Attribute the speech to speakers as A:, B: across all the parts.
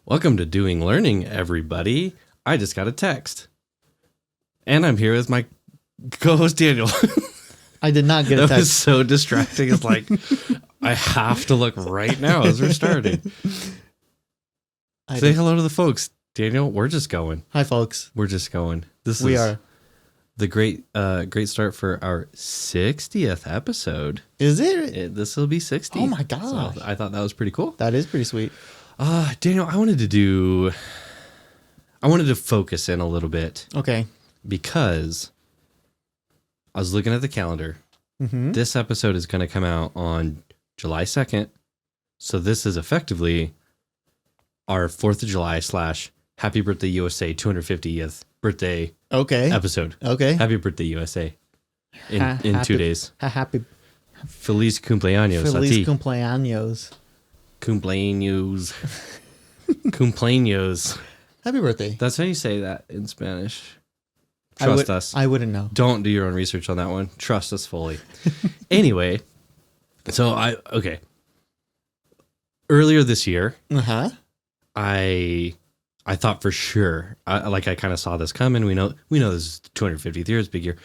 A: Welcome to Doing Learning, everybody. I just got a text. And I'm here with my co-host, Daniel.
B: I did not get a text.
A: That was so distracting. It's like, I have to look right now as we're starting. Say hello to the folks. Daniel, we're just going.
B: Hi, folks.
A: We're just going.
B: We are.
A: The great start for our 60th episode.
B: Is it?
A: This will be 60.
B: Oh, my gosh.
A: So I thought that was pretty cool.
B: That is pretty sweet.
A: Daniel, I wanted to focus in a little bit.
B: Okay.
A: Because I was looking at the calendar.
B: Mm-hmm.
A: This episode is going to come out on July 2nd. So this is effectively our 4th of July / Happy Birthday USA 250th birthday episode.
B: Okay.
A: Happy Birthday USA in 2 days.
B: Happy
A: Feliz cumpleaños.
B: Feliz cumpleaños.
A: Cumpleaños. Cumpleaños.
B: Happy birthday.
A: That's how you say that in Spanish. Trust us.
B: I wouldn't know.
A: Don't do your own research on that one. Trust us fully. Anyway, so earlier this year, I thought for sure, I kind of saw this coming. We know this is 250th year, it's a big year.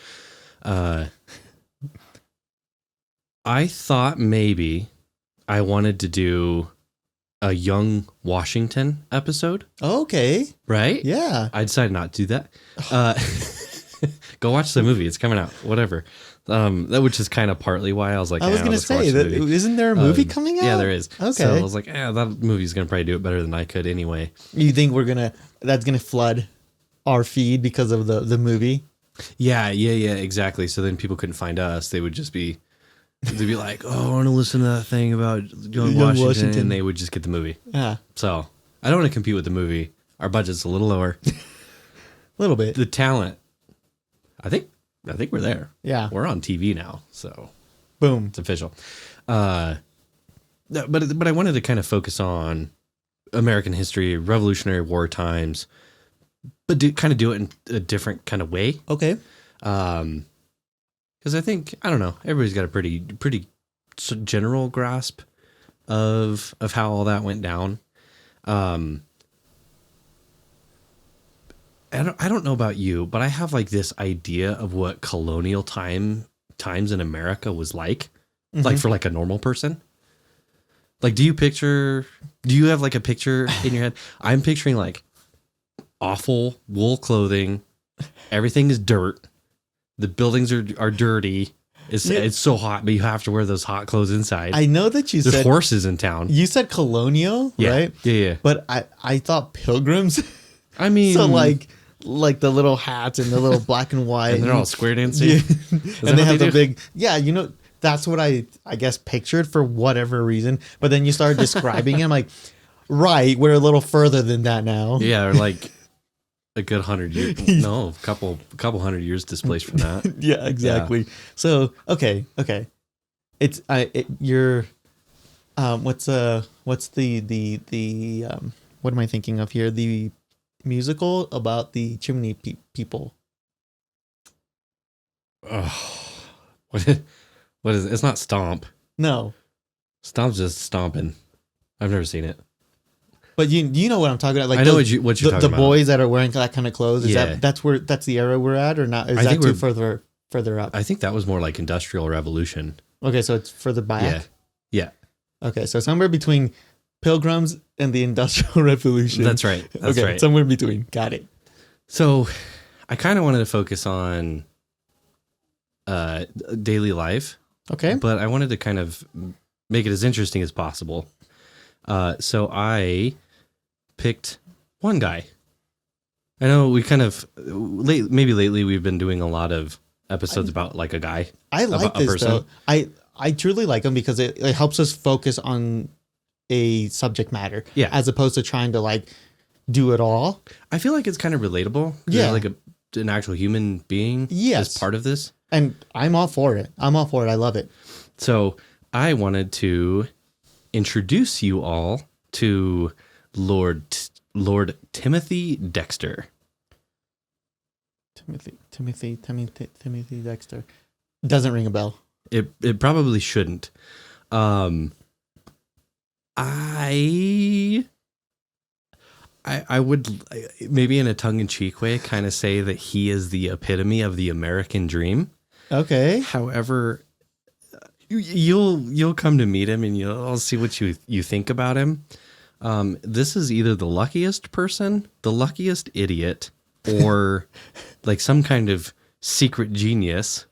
A: I thought maybe I wanted to do a young Washington episode.
B: Okay.
A: Right?
B: Yeah.
A: I decided not to do that. Go watch the movie. It's coming out. Whatever. Which is kind of partly why I was like,
B: I was going to say, isn't there a movie coming out?
A: Yeah, there is.
B: Okay.
A: So I was like, that movie's going to probably do it better than I could anyway.
B: You think that's going to flood our feed because of the movie?
A: Yeah, exactly. So then people couldn't find us. They'd be like, oh, I want to listen to that thing about young Washington. And they would just get the movie.
B: Yeah.
A: So I don't want to compete with the movie. Our budget's a little lower.
B: A little bit.
A: The talent, I think we're there.
B: Yeah.
A: We're on TV now, so
B: boom.
A: It's official. But I wanted to kind of focus on American history, Revolutionary War times, but do it in a different kind of way.
B: Okay.
A: Because I think, I don't know, everybody's got a pretty general grasp of how all that went down. I don't know about you, but I have like this idea of what colonial times in America was like for like a normal person. Like, do you have like a picture in your head? I'm picturing like awful wool clothing. Everything is dirt. The buildings are dirty. It's so hot, but you have to wear those hot clothes inside.
B: I know that
A: There's horses in town.
B: You said colonial, right?
A: Yeah.
B: But I thought pilgrims.
A: I mean,
B: so like the little hats and the little black and white.
A: And they're all square dancing.
B: Yeah. And they have the big, that's what I guess pictured for whatever reason. But then you started describing it. I'm like, right, we're a little further than that now.
A: Yeah, or like a good 100 years. No, a couple 100 years displaced from that.
B: Yeah, exactly. Yeah. So, okay. It's you're what's the what am I thinking of here? The musical about the chimney people.
A: Oh, what is it? It's not Stomp.
B: No.
A: Stomp's just stomping. I've never seen it.
B: But you know what I'm talking about? Like
A: I know what you're talking about.
B: The boys that are wearing that kind of clothes. Is
A: yeah.
B: that's the era we're at, or not? Is that too further up?
A: I think that was more like Industrial Revolution.
B: Okay, so it's further back.
A: Yeah.
B: Okay, so somewhere between Pilgrims and the Industrial Revolution.
A: That's right. That's right.
B: Somewhere in between. Got it.
A: So, I kind of wanted to focus on daily life.
B: Okay.
A: But I wanted to kind of make it as interesting as possible. So I picked one guy. I know we kind of lately we've been doing a lot of episodes about like a guy.
B: I like this though. I truly like him because it helps us focus on a subject matter.
A: Yeah.
B: As opposed to trying to like do it all.
A: I feel like it's kind of relatable.
B: Yeah.
A: Like an actual human being is part of this.
B: And I'm all for it. I love it.
A: So I wanted to introduce you all to Lord Timothy Dexter.
B: Timothy Dexter. Doesn't ring a bell.
A: It probably shouldn't. I would maybe in a tongue-in-cheek way kind of say that he is the epitome of the American dream.
B: Okay.
A: However, you'll come to meet him and you'll see what you think about him. This is either the luckiest person, the luckiest idiot, or like some kind of secret genius,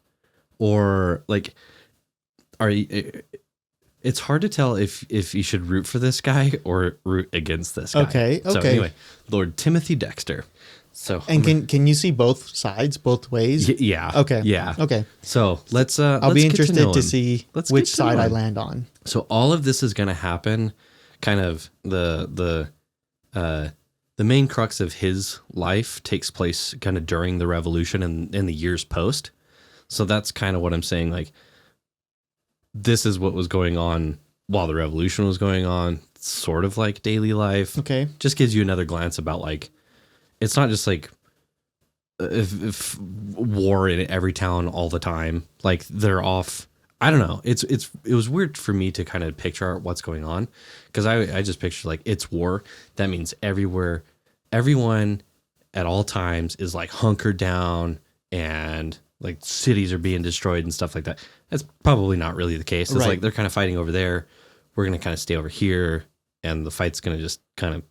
A: or like it's hard to tell if you should root for this guy or root against this guy.
B: Okay.
A: So anyway, Lord Timothy Dexter. So
B: can you see both sides, both ways?
A: Yeah.
B: Okay.
A: Yeah.
B: Okay.
A: So
B: I'll be interested to see which side I land on.
A: So all of this is going to happen. Kind of the main crux of his life takes place kind of during the revolution and in the years post. So that's kind of what I'm saying. Like, this is what was going on while the revolution was going on, sort of like daily life.
B: Okay.
A: Just gives you another glance about like, it's not just like if war in every town all the time. Like they're off. I don't know. It was weird for me to kind of picture what's going on, because I just pictured like it's war. That means everywhere, everyone at all times is like hunkered down and like cities are being destroyed and stuff like that. That's probably not really the case. It's
B: Right.
A: like they're kind of fighting over there. We're going to kind of stay over here, and the fight's going to just kind of,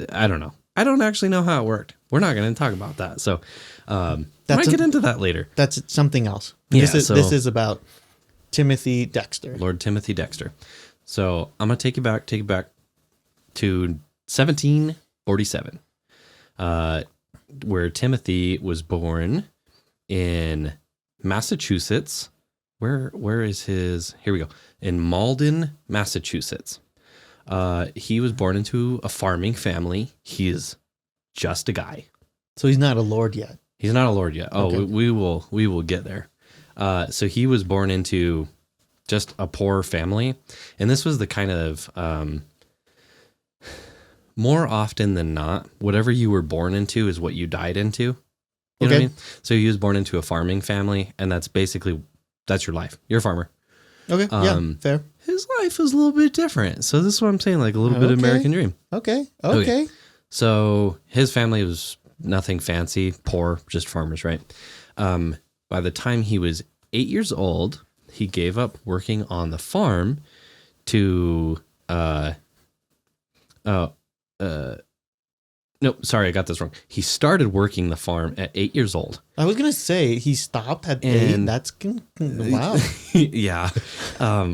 A: I don't know. I don't actually know how it worked. We're not going to talk about that. So I might get into that later.
B: That's something else.
A: Yeah,
B: This is about Timothy Dexter.
A: Lord Timothy Dexter. So I'm going to take you back to 1747, where Timothy was born in Massachusetts. Where is his? Here we go. In Malden, Massachusetts. He was born into a farming family. He is just a guy.
B: So he's not a lord yet.
A: He's not a lord yet. Oh,
B: Okay.
A: we will get there. So he was born into just a poor family, and this was the kind of more often than not, whatever you were born into is what you died into. You know what I mean? So he was born into a farming family, and that's your life. You're a farmer.
B: Okay. Yeah. Fair.
A: His life is a little bit different. So this is what I'm saying, like a little bit of American dream.
B: Okay.
A: So his family was nothing fancy, poor, just farmers, right? By the time he was 8 years old, he gave up working on the farm to no, sorry, I got this wrong. He started working the farm at 8 years old.
B: I was gonna say he stopped at 8. That's wow.
A: Yeah,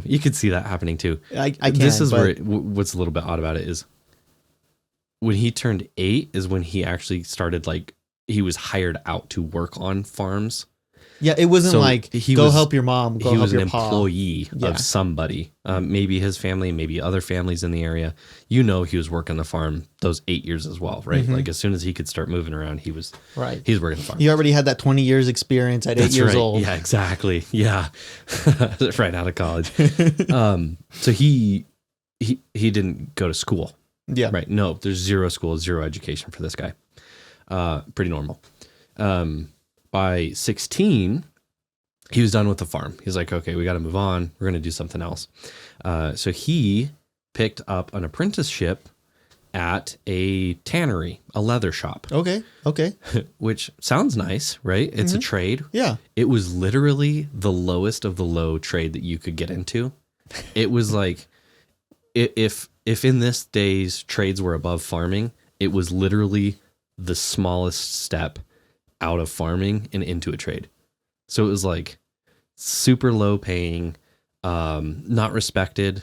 A: you could see that happening too.
B: I can.
A: This is where what's a little bit odd about it is when he turned 8 is when he actually started, like, he was hired out to work on farms.
B: Yeah, it wasn't
A: So
B: like go help your mom. Go
A: he
B: help
A: was an
B: your pa.
A: employee
B: Yeah.
A: of somebody, maybe his family, maybe other families in the area. You know, he was working the farm those 8 years as well, right?
B: Mhm.
A: Like as soon as he could start moving around, he was
B: Right.
A: working the farm.
B: He already had that 20 years experience at 8
A: That's
B: years
A: right.
B: old.
A: Yeah, exactly. Yeah, right out of college. So he didn't go to school.
B: Yeah.
A: Right. No, there's zero school, zero education for this guy. Pretty normal. By 16, he was done with the farm. He's like, okay, we got to move on. We're going to do something else. So he picked up an apprenticeship at a tannery, a leather shop,
B: Okay.
A: which sounds nice, right? It's a trade.
B: Yeah.
A: It was literally the lowest of the low trade that you could get into. It was like, if in this day's trades were above farming, it was literally the smallest step out of farming and into a trade. So it was like super low paying, not respected.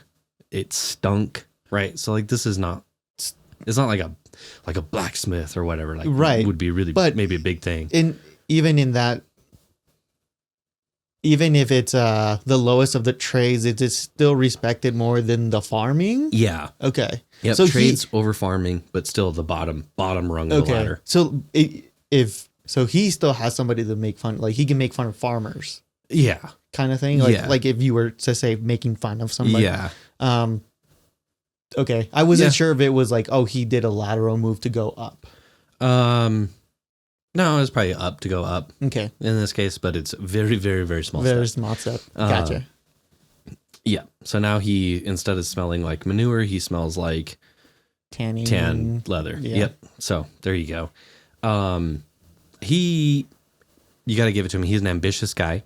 A: It stunk, right? So like this is not, it's not like a blacksmith or whatever. Like
B: Right.
A: would be really,
B: But
A: maybe a big thing.
B: Even if it's the lowest of the trades, it is still respected more than the farming.
A: Yeah.
B: Okay.
A: Yep.
B: So
A: Trades over farming, but still the bottom rung of the ladder.
B: So so he still has somebody to make fun, like he can make fun of farmers,
A: Yeah.
B: kind of thing. Like if you were to say making fun of somebody.
A: Yeah.
B: Okay. I wasn't sure if it was like, oh, he did a lateral move to go up.
A: No, it was probably up to go up
B: Okay.
A: in this case, but it's very, very, very small.
B: Very
A: step.
B: small step. Gotcha.
A: Yeah. So now he, instead of smelling like manure, he smells like
B: tanning.
A: Tan leather.
B: Yeah.
A: Yep. So there you go. You got to give it to him. He's an ambitious guy.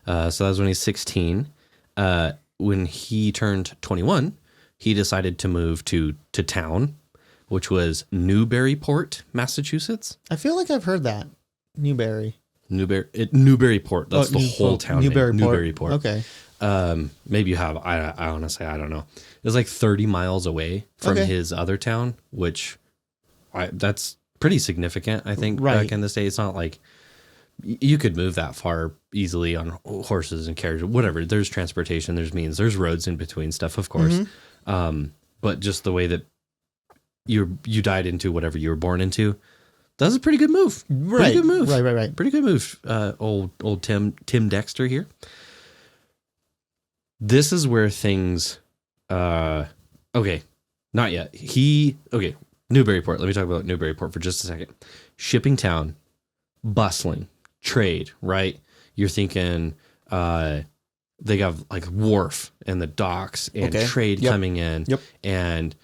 A: So that was when he's 16. When he turned 21, he decided to move to town, which was Newburyport, Massachusetts.
B: I feel like I've heard that.
A: Newburyport. That's the whole town name. Newburyport.
B: Okay.
A: Maybe you have. I honestly, I don't know. It was like 30 miles away from his other town, which that's pretty significant, I think, back in this day. It's not like you could move that far easily on horses and carriages, whatever. There's transportation, there's means, there's roads in between stuff, of course. But just the way that you died into whatever you were born into, that was a pretty good move. Pretty good move.
B: Right.
A: Pretty good move. Old Tim Dexter here. This is where things, okay, not yet. Newburyport. Let me talk about Newburyport for just a second. Shipping town, bustling, trade, right? You're thinking, they have like wharf and the docks and trade coming in and,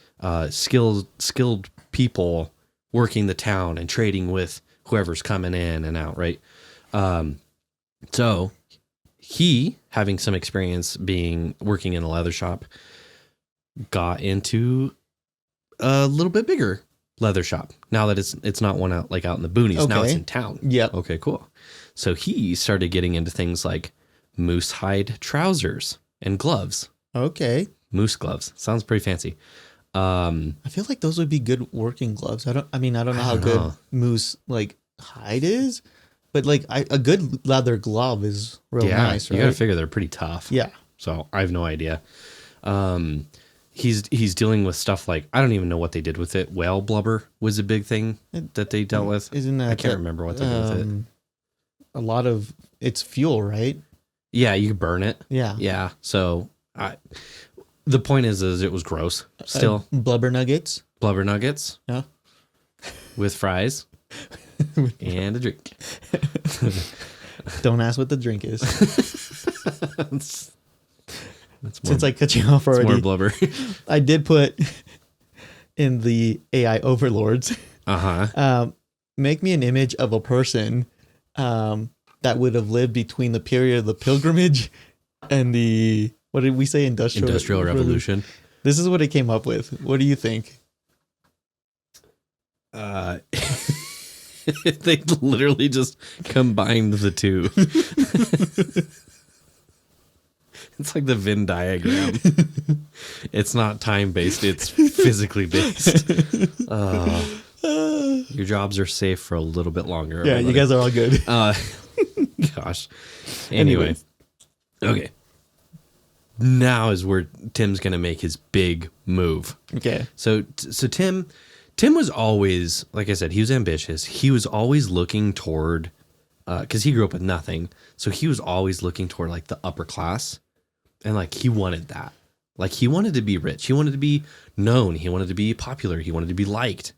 A: skilled people working the town and trading with whoever's coming in and out, right? So he, having some experience working in a leather shop, got into a little bit bigger leather shop. Now that it's not one out in the boonies. Now it's in town.
B: Yep.
A: Okay, cool. So he started getting into things like moose hide trousers and gloves.
B: Okay.
A: Moose gloves. Sounds pretty fancy.
B: I feel like those would be good working gloves. I don't know how good moose hide is, but a good leather glove is real nice, right?
A: You got to figure they're pretty tough.
B: Yeah.
A: So I have no idea. He's dealing with stuff like, I don't even know what they did with it. Whale blubber was a big thing that they dealt with.
B: Isn't that?
A: I can't remember what they did with it.
B: A lot of it's fuel, right?
A: Yeah, you could burn it.
B: Yeah.
A: Yeah. So the point is it was gross. Still,
B: blubber nuggets.
A: Blubber nuggets.
B: Yeah.
A: With fries and a drink.
B: Don't ask what the drink is.
A: That's
B: Since I cut you off already,
A: more blubber.
B: I did put in the AI overlords. Make me an image of a person that would have lived between the period of the pilgrimage and the, what did we say, industrial revolution. This is what it came up with. What do you think?
A: They literally just combined the two. It's like the Venn diagram. It's not time based, it's physically based. Your jobs are safe for a little bit longer.
B: Yeah, everybody. You guys are all good.
A: Gosh. Anyway. Okay. Now is where Tim's going to make his big move.
B: Okay.
A: So Tim was always, like I said, he was ambitious. He was always looking toward, because he grew up with nothing. So he was always looking toward the upper class. And he wanted that. He wanted to be rich. He wanted to be known. He wanted to be popular. He wanted to be liked.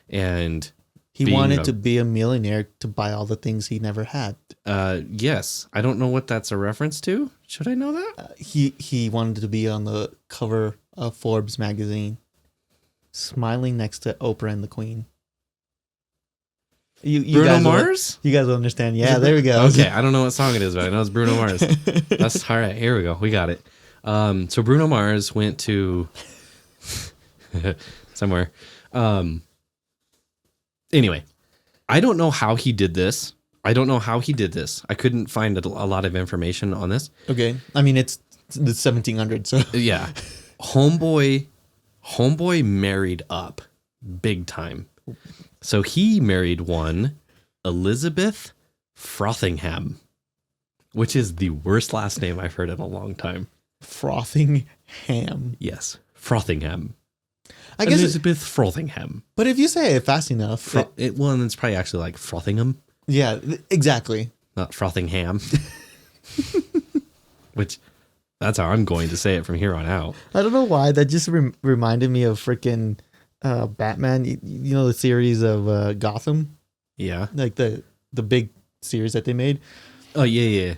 A: And
B: he wanted to be a millionaire to buy all the things he never had.
A: Yes. I don't know what that's a reference to. Should I know that?
B: He wanted to be on the cover of Forbes magazine, smiling next to Oprah and the Queen. You
A: Bruno Mars?
B: You guys will understand. Yeah, there we go.
A: Okay, I don't know what song it is, but I know it's Bruno Mars. That's all right. Here we go. We got it. So Bruno Mars went to somewhere. Anyway, I don't know how he did this. I couldn't find a lot of information on this.
B: Okay. I mean, it's the 1700s. So
A: yeah, homeboy married up big time. So he married one, Elizabeth Frothingham, which is the worst last name I've heard in a long time.
B: Frothingham.
A: Yes, Frothingham.
B: I guess
A: Elizabeth Frothingham.
B: But if you say it fast enough,
A: well, it's probably actually like Frothingham.
B: Yeah, exactly.
A: Not Frothingham. Which, that's how I'm going to say it from here on out.
B: I don't know why. That just reminded me of freaking Batman. You know the series of Gotham?
A: Yeah.
B: Like the big series that they made.
A: Oh, yeah.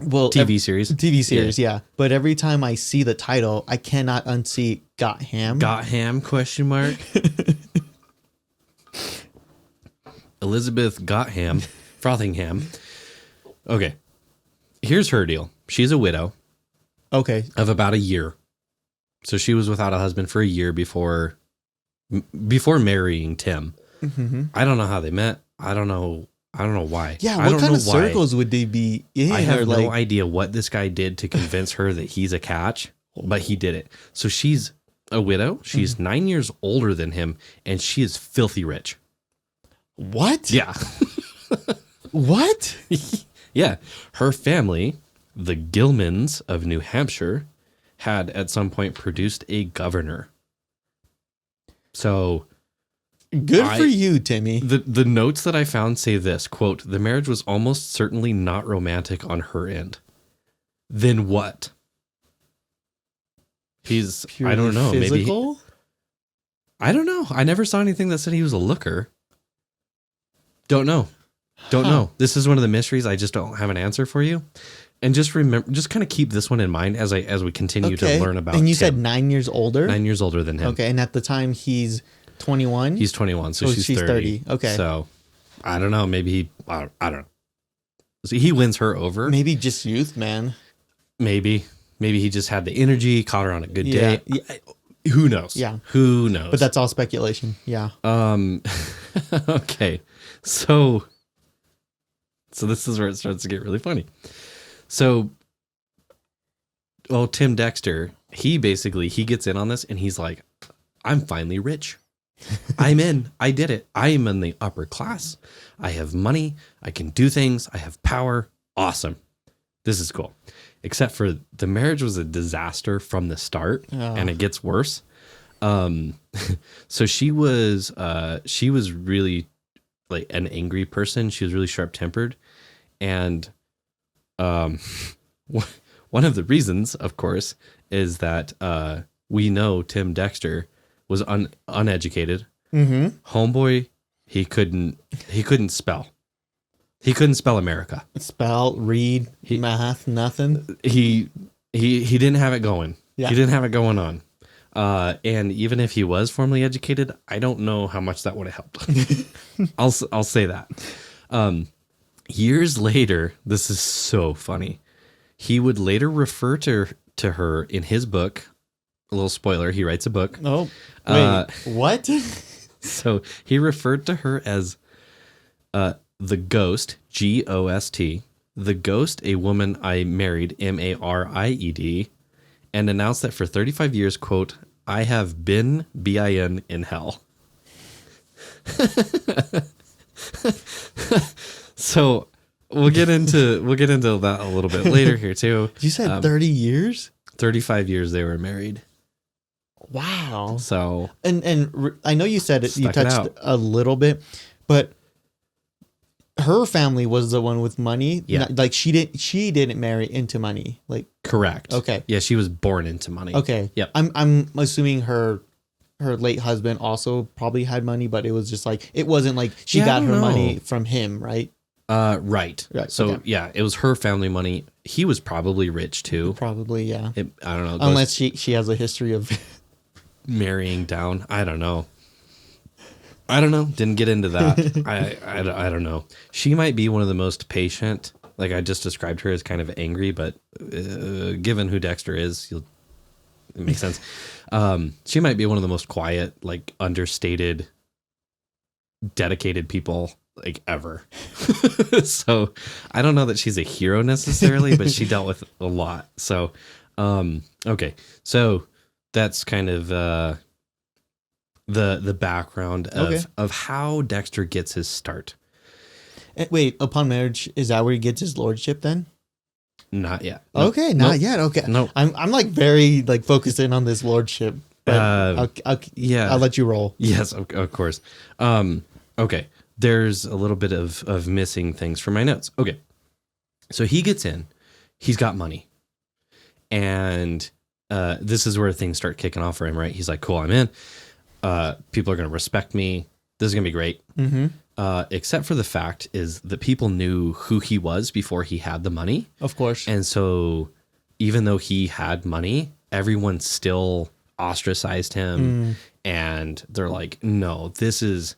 B: Well,
A: TV series.
B: TV series, yeah. But every time I see the title, I cannot unsee Got Ham.
A: Got Ham, question mark. Elizabeth Got Ham, Frothingham. Okay. Here's her deal. She's a widow.
B: Okay.
A: Of about a year. So she was without a husband for a year before marrying Tim. Mm-hmm. I don't know how they met. I don't know why.
B: Yeah, what kind of circles would they be in?
A: I have no idea what this guy did to convince her that he's a catch, but he did it. So she's a widow. She's 9 years older than him, and she is filthy rich.
B: What?
A: Yeah.
B: What?
A: Yeah. Her family, the Gilmans of New Hampshire, had at some point produced a governor. So
B: good for you, Timmy.
A: The notes that I found say this, quote, "The marriage was almost certainly not romantic on her end." Then what? He's purely, I don't know, physical? Maybe I don't know. I never saw anything that said he was a looker. Don't know. Don't know. This is one of the mysteries. I just don't have an answer for you. And just remember, just kind of keep this one in mind as we continue to learn about.
B: And you said 9 years older?
A: 9 years older than him.
B: Okay, and at the time he's 21?
A: He's 21, so she's 30.
B: Okay.
A: So, I don't know. Maybe I don't know. So he wins her over.
B: Maybe just youth, man.
A: Maybe he just had the energy, caught her on a good day. Yeah. Who knows?
B: Yeah.
A: Who knows?
B: But that's all speculation. Yeah.
A: Okay. So this is where it starts to get really funny. So, Tim Dexter, he gets in on this and he's like, I'm finally rich. I'm in. I did it. I am in the upper class. I have money. I can do things. I have power. Awesome. This is cool. Except for the marriage was a disaster from the start and it gets worse. So she was really like an angry person. She was really sharp tempered. And one of the reasons, of course, is that we know Tim Dexter was uneducated. Mm-hmm. Homeboy, he couldn't spell. He couldn't spell America.
B: Spell, read, math, nothing.
A: He didn't have it going.
B: Yeah.
A: He didn't have it going on. And even if he was formally educated, I don't know how much that would have helped. I'll say that. Years later, this is so funny. He would later refer to her in his book. A little spoiler, he writes a book.
B: Oh, wait, what?
A: So he referred to her as the ghost, Ghost, the ghost, a woman I married, Maried, and announced that for 35 years, quote, I have been bin in hell. So we'll get into that a little bit later here too.
B: You said 30 years?
A: 35 years they were married.
B: Wow.
A: So
B: and I know you said it, you touched a little bit, but her family was the one with money.
A: Yeah.
B: Like she didn't marry into money. Like
A: correct.
B: Okay.
A: Yeah, she was born into money.
B: Okay.
A: Yep.
B: I'm assuming her late husband also probably had money, but it was just like it wasn't like she got her money from him, right?
A: Right. So okay. Yeah, it was her family money. He was probably rich too.
B: Probably, yeah.
A: I don't know.
B: Unless she has a history of
A: marrying down. I don't know. Didn't get into that. I don't know. She might be one of the most patient. Like I just described her as kind of angry, but given who Dexter is, it makes sense. She might be one of the most quiet, like understated, dedicated people like ever. So I don't know that she's a hero necessarily, but she dealt with a lot. So, okay. So that's kind of, the background of how Dexter gets his start.
B: Wait, upon marriage, is that where he gets his lordship then?
A: Not yet.
B: Nope. Okay, not yet. Okay.
A: No.
B: I'm like very like focused in on this lordship. But I'll let you roll.
A: Yes, of course. Okay. There's a little bit of missing things from my notes. Okay. So he gets in. He's got money. And this is where things start kicking off for him, right? He's like, cool, I'm in. People are going to respect me. This is going to be great. Mm-hmm. except for the fact is that people knew who he was before he had the money.
B: Of course.
A: And so even though he had money, everyone still ostracized him. And they're like, no, this is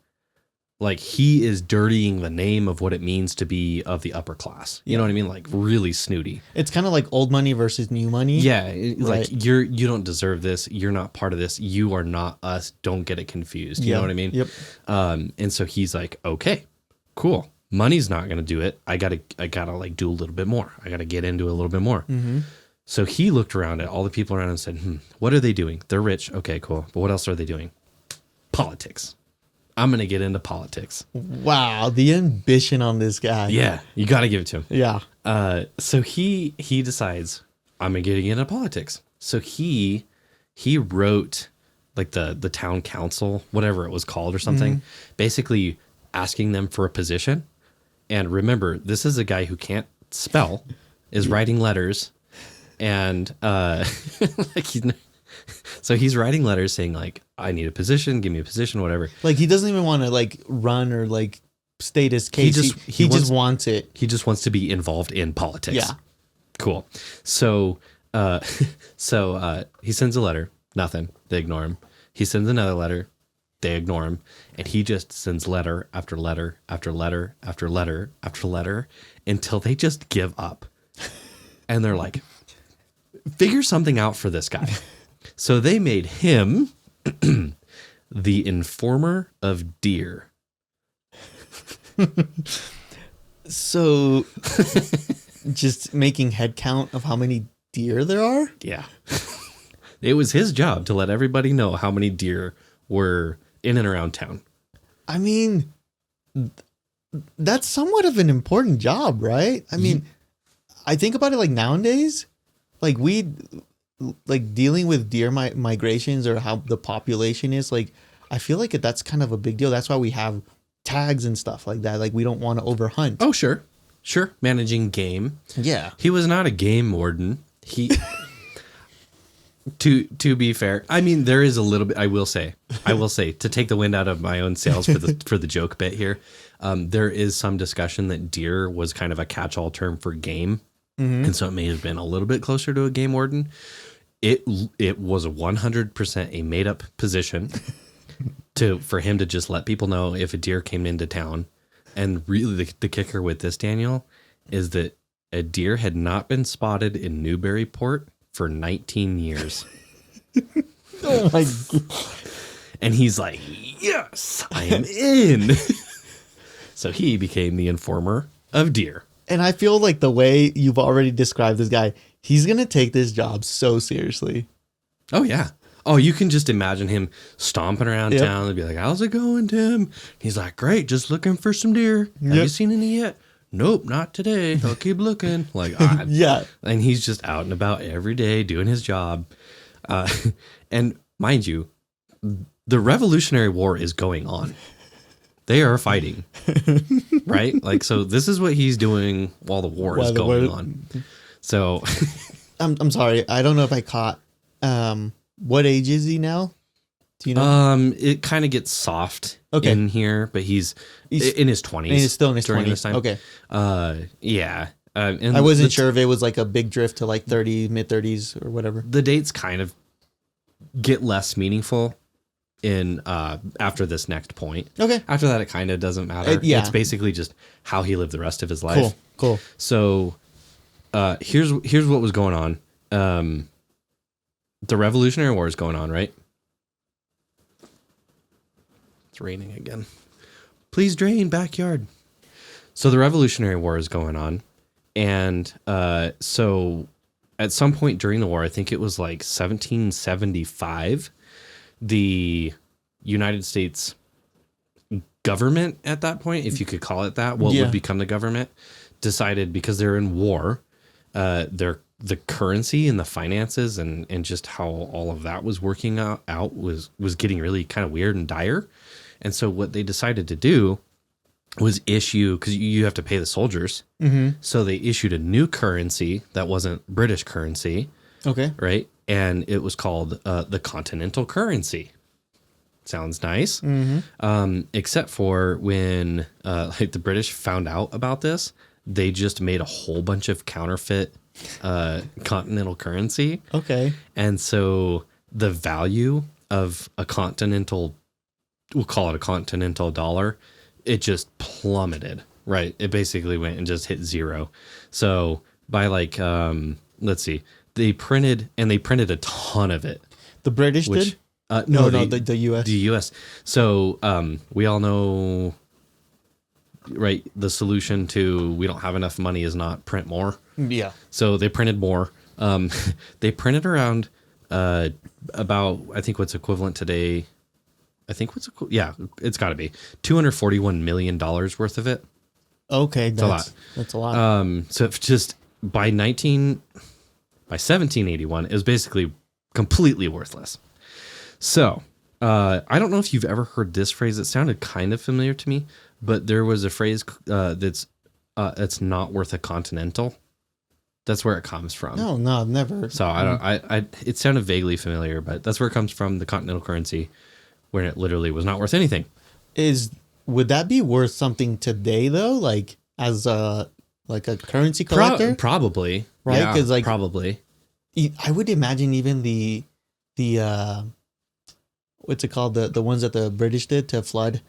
A: like, he is dirtying the name of what it means to be of the upper class. You know what I mean? Like really snooty.
B: It's kind of like old money versus new money.
A: Yeah. Like you don't deserve this. You're not part of this. You are not us. Don't get it confused. You know what I mean?
B: Yep.
A: And so he's like, okay, cool. Money's not going to do it. I gotta like do a little bit more. I gotta get into it a little bit more. So he looked around at all the people around and said, what are they doing? They're rich. Okay, cool. But what else are they doing? Politics. I'm going to get into politics.
B: Wow. The ambition on this guy.
A: Yeah. You got to give it to him.
B: Yeah.
A: So he decides, I'm going to get into politics. So he wrote like the town council, whatever it was called or something, basically asking them for a position. And remember, this is a guy who can't spell, is writing letters. And like he's writing letters saying like, I need a position, give me a position, whatever.
B: Like he doesn't even want to like run or like state his case. He just wants it.
A: He just wants to be involved in politics.
B: Yeah.
A: Cool. So he sends a letter, nothing. They ignore him. He sends another letter, they ignore him, and he just sends letter after letter after letter after letter after letter until they just give up. And they're like, figure something out for this guy. So they made him the informer of deer.
B: So just making head count of how many deer there are?
A: Yeah. It was his job to let everybody know how many deer were in and around town.
B: I mean, that's somewhat of an important job, right? I mean, I think about it like nowadays, like like dealing with deer migrations or how the population is, like, I feel like that's kind of a big deal. That's why we have tags and stuff like that. Like we don't want to overhunt.
A: Oh, sure. Sure. Managing game.
B: Yeah.
A: He was not a game warden. He, to be fair, I mean, there is a little bit, I will say to take the wind out of my own sails for the joke bit here. There is some discussion that deer was kind of a catch-all term for game. And so it may have been a little bit closer to a game warden. It was 100% a made up position for him to just let people know if a deer came into town. And really the kicker with this, Daniel, is that a deer had not been spotted in Newburyport for 19 years.
B: Oh my God.
A: And he's like, yes, I am in. So he became the informer of deer.
B: And I feel like the way you've already described this guy, he's going to take this job so seriously.
A: Oh, yeah. Oh, you can just imagine him stomping around town and be like, how's it going, Tim? He's like, great, just looking for some deer. Have you seen any yet? Nope, not today. I'll keep looking. Like,
B: yeah.
A: And he's just out and about every day doing his job. And mind you, the Revolutionary War is going on. They are fighting, right? Like, so this is what he's doing while the war is going on. So
B: I'm sorry. I don't know if I caught, what age is he now? Do you know?
A: It kind of gets soft in here, but he's in his 20s. And
B: he's still in his 20s.
A: This time.
B: Okay.
A: Yeah. And
B: I wasn't sure if it was like a big drift to like 30, mid 30s or whatever.
A: The dates kind of get less meaningful in after this next point.
B: Okay.
A: After that, it kind of doesn't matter. It's basically just how he lived the rest of his life.
B: Cool.
A: So here's what was going on. The Revolutionary War is going on, right? It's raining again. Please drain backyard. So the Revolutionary War is going on. And so at some point during the war, I think it was like 1775, the United States government at that point, if you could call it that, what would become the government, decided, because they're in war, the currency and the finances and just how all of that was working out was getting really kind of weird and dire. And so what they decided to do was issue, because you have to pay the soldiers. So they issued a new currency that wasn't British currency.
B: Okay.
A: Right. And it was called the Continental currency. Sounds nice. Except for when like the British found out about this, they just made a whole bunch of counterfeit continental currency.
B: Okay.
A: And so the value of a continental, we'll call it a continental dollar, it just plummeted, right? It basically went and just hit zero. So by like, let's see, they printed a ton of it.
B: The British did?
A: No,
B: the U.S.
A: The U.S. So we all know, right, the solution to we don't have enough money is not print more.
B: Yeah.
A: So they printed more. They printed around about, I think what's equivalent today, it's got to be $241 million worth of it.
B: Okay,
A: that's a lot.
B: That's a lot.
A: So just by 1781, it was basically completely worthless. So I don't know if you've ever heard this phrase. It sounded kind of familiar to me, but there was a phrase that's it's not worth a continental. That's where it comes from.
B: No, never.
A: So I don't. It sounded vaguely familiar, but that's where it comes from. The continental currency, where it literally was not worth anything.
B: Would that be worth something today though? Like as a currency collector?
A: Probably,
B: right? Because
A: probably.
B: I would imagine even the what's it called, the ones that the British did to flood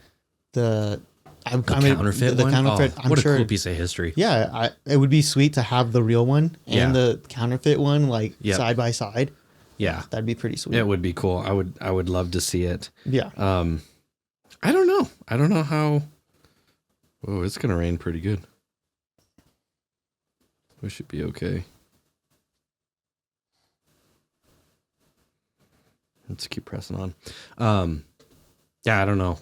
B: the
A: counterfeit one?
B: Counterfeit.
A: What a cool piece of history.
B: Yeah, it would be sweet to have the real one and the counterfeit one side by side.
A: Yeah,
B: that'd be pretty sweet.
A: It would be cool. I would love to see it.
B: Yeah.
A: I don't know how. Oh, it's gonna rain pretty good. We should be okay. Let's keep pressing on. Yeah, I don't know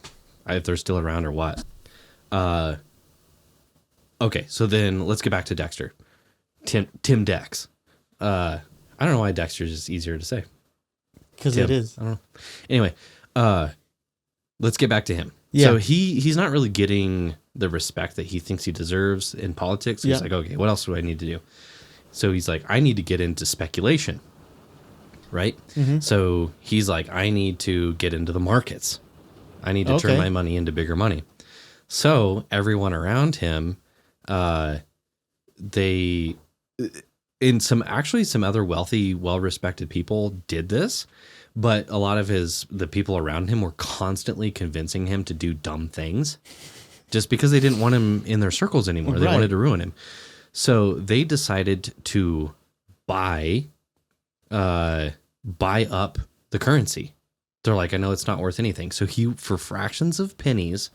A: if they're still around or what. Okay, so then let's get back to Dexter. Tim Dex. I don't know why Dexter is easier to say.
B: Because it is.
A: I don't know. Anyway, let's get back to him.
B: Yeah.
A: So he's not really getting the respect that he thinks he deserves in politics. He's like, okay, what else do I need to do? So he's like, I need to get into speculation. Right?
B: Mm-hmm.
A: So he's like, I need to get into the markets. I need to turn my money into bigger money. So everyone around him, they, some other wealthy, well-respected people did this, but a lot of the people around him were constantly convincing him to do dumb things just because they didn't want him in their circles anymore. They wanted to ruin him. So they decided to buy up the currency. They're like, I know it's not worth anything. So for fractions of pennies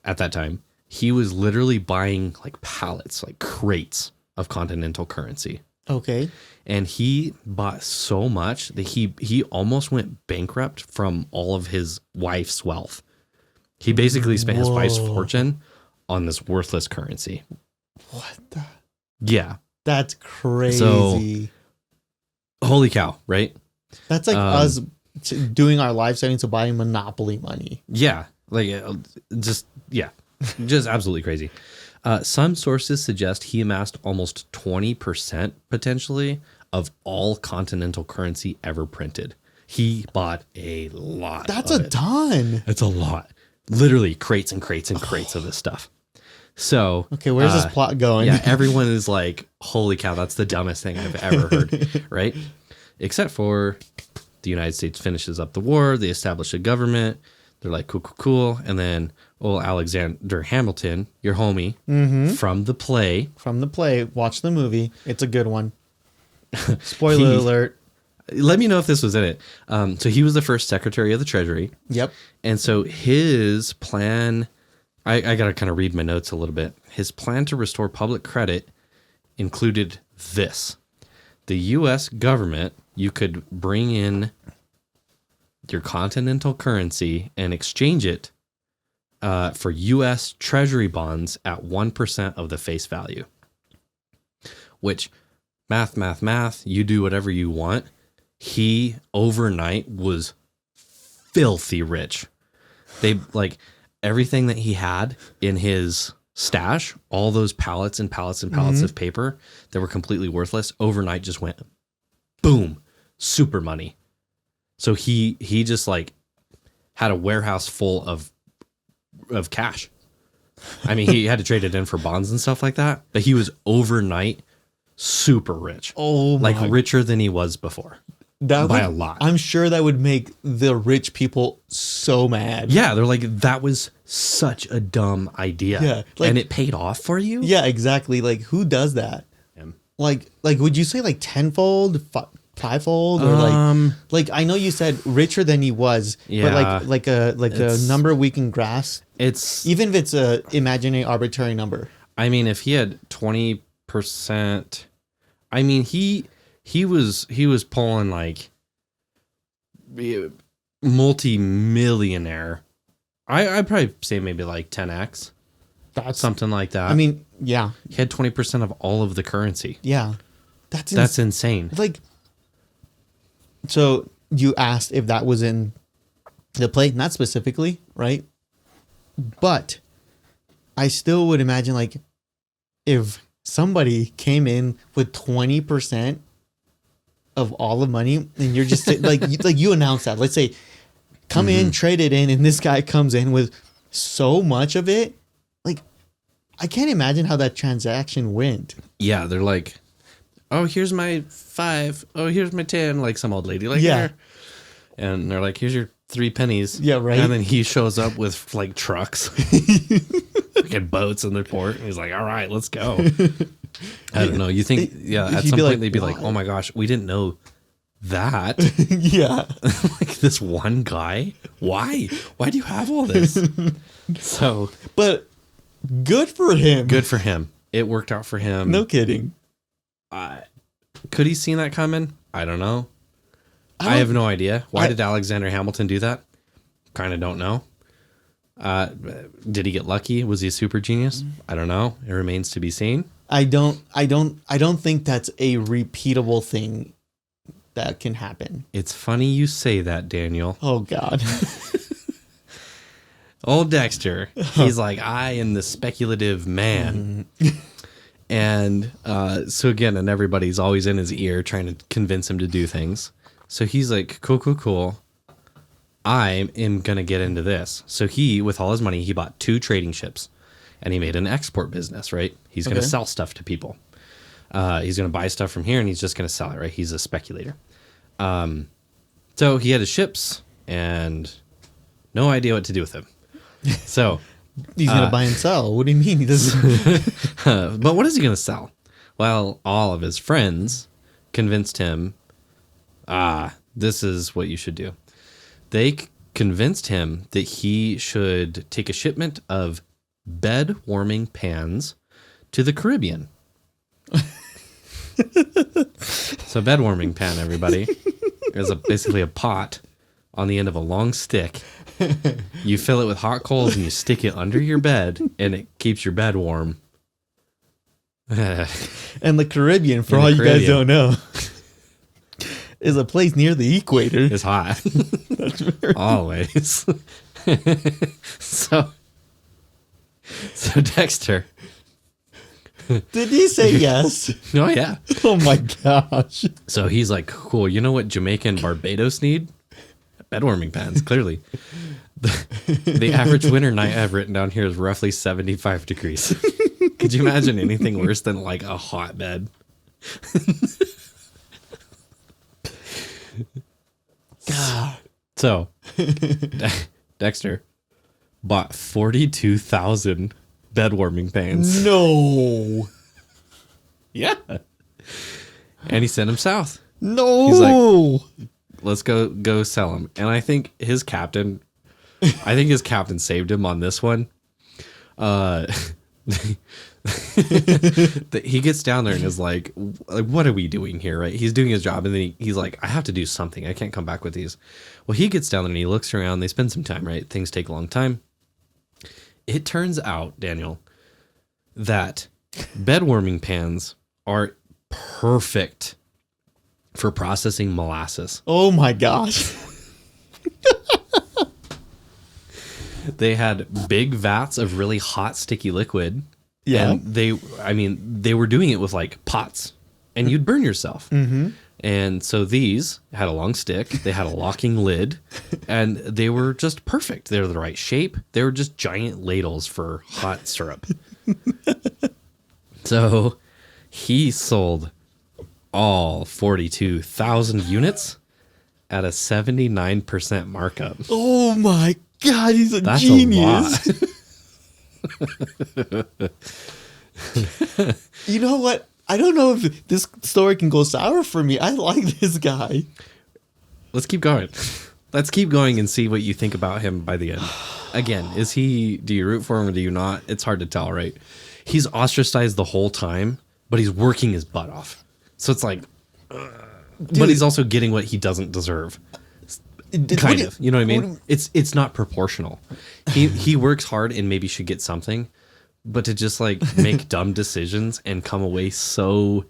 A: at that time, he was literally buying like pallets, like crates of continental currency.
B: Okay. And
A: he bought so much that he almost went bankrupt from all of his wife's wealth. He basically spent his wife's fortune on this worthless currency.
B: What the?
A: Yeah.
B: That's crazy.
A: So, holy cow, right?
B: That's like us doing our life savings to buying Monopoly money.
A: Yeah. Like, just absolutely crazy. Some sources suggest he amassed almost 20% potentially of all continental currency ever printed. He bought a lot.
B: That's a ton.
A: It's a lot. Literally crates and crates and crates of this stuff. So,
B: okay, where's this plot going?
A: Yeah, everyone is like, holy cow, that's the dumbest thing I've ever heard, right? Except for the United States finishes up the war. They establish a government. They're like, cool. And then old Alexander Hamilton, your homie, from the play.
B: From the play. Watch the movie. It's a good one. Spoiler alert.
A: Let me know if this was in it. So he was the first Secretary of the Treasury.
B: Yep.
A: And so his plan, I got to kind of read my notes a little bit. His plan to restore public credit included this. The U.S. government, you could bring in your continental currency and exchange it for U.S. Treasury bonds at 1% of the face value. Which, math, you do whatever you want. He, overnight, was filthy rich. They, like, everything that he had in his stash, all those pallets and pallets and pallets of paper that were completely worthless, overnight just went, boom, super money. So he just, like, had a warehouse full of cash. I mean, he had to trade it in for bonds and stuff like that, but he was overnight super rich.
B: Oh my.
A: Like richer than he was before. By a lot.
B: I'm sure that would make the rich people so mad.
A: Yeah, they're like, that was such a dumb idea.
B: Yeah, like,
A: and it paid off for you?
B: Yeah, exactly. Like, who does that?
A: Him.
B: Like, would you say like tenfold, fivefold, or like I know you said richer than he was,
A: yeah,
B: but like a number we can grasp.
A: It's
B: even if it's a imaginary arbitrary number.
A: I mean, if he had 20%, I mean he was pulling like multi-millionaire. I'd probably say maybe like 10x. That's something like that.
B: I mean, yeah.
A: He had 20% of all of the currency.
B: Yeah.
A: That's insane.
B: Like, so you asked if that was in the play, not specifically, right? But I still would imagine like if somebody came in with 20% of all the money and you're just like you announce that. Let's say come in, trade it in, and this guy comes in with so much of it. Like, I can't imagine how that transaction went.
A: Yeah, they're like, oh, here's my 5. Oh, here's my 10. Like some old lady, like,
B: yeah.
A: Here. And they're like, here's your 3 pennies.
B: Yeah, right.
A: And then he shows up with like trucks, and boats in the port. And he's like, all right, let's go. I don't know. You think, at some point they'd be like, oh my gosh, we didn't know that.
B: Yeah.
A: Like this one guy. Why do you have all this? So,
B: but good for him.
A: Good for him. It worked out for him.
B: No kidding.
A: Could he seen that coming? I don't know. I have no idea. Why did Alexander Hamilton do that? Kind of don't know. Did he get lucky? Was he a super genius? I don't know. It remains to be seen.
B: I don't think that's a repeatable thing that can happen.
A: It's funny you say that, Daniel.
B: Oh God.
A: Old Dexter. He's like, I am the speculative man. And so again, and everybody's always in his ear trying to convince him to do things. So he's like, cool. I am going to get into this. So he, with all his money, he bought 2 trading ships and he made an export business, right? He's going to sell stuff to people. He's going to buy stuff from here and he's just going to sell it, right? He's a speculator. So he had his ships and no idea what to do with them. So
B: he's going to buy and sell. What do you mean he doesn't?
A: But what is he going to sell? Well, all of his friends convinced him, this is what you should do. They convinced him that he should take a shipment of bed warming pans to the Caribbean. So bed warming pan, everybody, is basically a pot on the end of a long stick. You fill it with hot coals and you stick it under your bed and it keeps your bed warm.
B: And the Caribbean, for all you guys don't know, is a place near the equator.
A: It's hot.
B: That's very
A: always. So Dexter.
B: Did he say yes?
A: Oh, yeah.
B: Oh, my gosh.
A: So he's like, cool. You know what Jamaica and Barbados need? Bedwarming pans, clearly. The average winter night I've written down here is roughly 75 degrees. Could you imagine anything worse than like a hot bed?
B: God.
A: So, Dexter bought 42,000 bed warming pans.
B: No.
A: Yeah. And he sent them south.
B: No.
A: He's like, let's go sell them. And I think his captain saved him on this one. He gets down there and is like, what are we doing here, right? He's doing his job, and then he's like, I have to do something. I can't come back with these. Well, he gets down there and he looks around. They spend some time, right? Things take a long time. It turns out, Daniel, that bed warming pans are perfect for processing molasses.
B: Oh my gosh.
A: They had big vats of really hot, sticky liquid.
B: Yeah.
A: And they were doing it with like pots, and you'd burn yourself. Mm-hmm. And so these had a long stick, they had a locking lid, and they were just perfect. They were the right shape. They were just giant ladles for hot syrup. So he sold all 42,000 units at a 79% markup.
B: Oh my God, he's a genius.
A: A lot.
B: You know what? I don't know if this story can go sour for me. I like this guy.
A: Let's keep going. Let's keep going and see what you think about him by the end. Again, do you root for him or do you not? It's hard to tell, right? He's ostracized the whole time, but he's working his butt off. So it's like, but he's also getting what he doesn't deserve. Kind of, you know what I mean? It's not proportional. He works hard and maybe should get something, but to just like make dumb decisions and come away so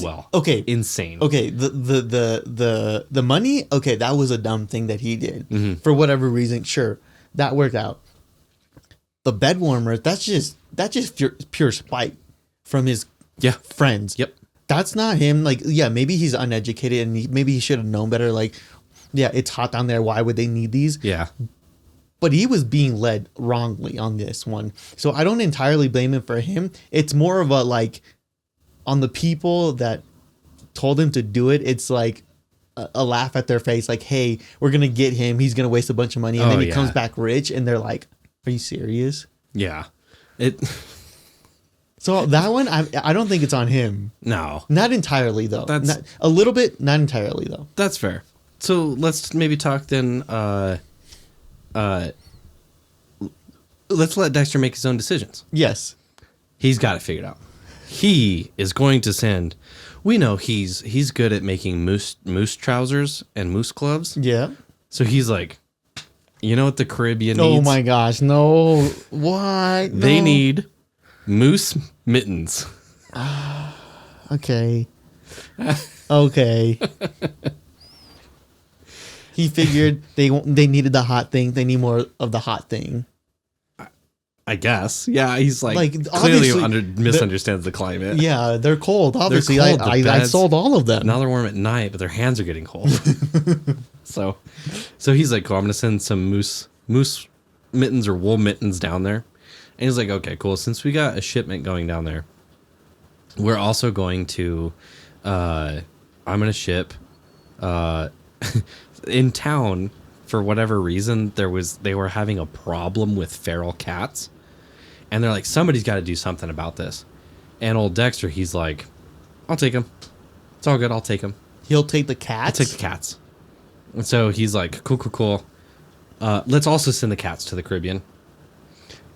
A: well.
B: Okay.
A: Insane.
B: Okay. The money. Okay. That was a dumb thing that he did for whatever reason. Sure. That worked out. The bed warmer. That's just pure spite from his friends.
A: Yep.
B: That's not him. Like, yeah, maybe he's uneducated and maybe he should have known better. Like, yeah, it's hot down there. Why would they need these?
A: Yeah.
B: But he was being led wrongly on this one. So I don't entirely blame him for him. It's more of a like on the people that told him to do it. It's like a laugh at their face. Like, hey, we're going to get him. He's going to waste a bunch of money. And then he comes back rich. And they're like, are you serious?
A: Yeah.
B: So that one, I don't think it's on him.
A: No.
B: Not entirely, though. A little bit, not entirely, though.
A: That's fair. So let's maybe talk then. Let's let Dexter make his own decisions.
B: Yes.
A: He's got it figured out. He is going to send. We know he's good at making moose trousers and moose gloves.
B: Yeah.
A: So he's like, you know what the Caribbean needs?
B: Oh my gosh, no. What?
A: They need moose mittens.
B: Okay. Okay. He figured they needed the hot thing. They need more of the hot thing.
A: I guess. Yeah, he's like clearly misunderstands the climate.
B: Yeah, they're cold. Obviously,
A: they're cold.
B: I sold all of them.
A: Now they're warm at night, but their hands are getting cold. So he's like, "Cool, I'm gonna send some moose mittens or wool mittens down there." And he's like, "Okay, cool. Since we got a shipment going down there, we're also going to, I'm gonna ship, in town." For whatever reason, they were having a problem with feral cats. And they're like, somebody's got to do something about this. And old Dexter, he's like, I'll take him. It's all good. I'll take him.
B: He'll take the cats?
A: I'll take the cats. And so he's like, cool. Let's also send the cats to the Caribbean.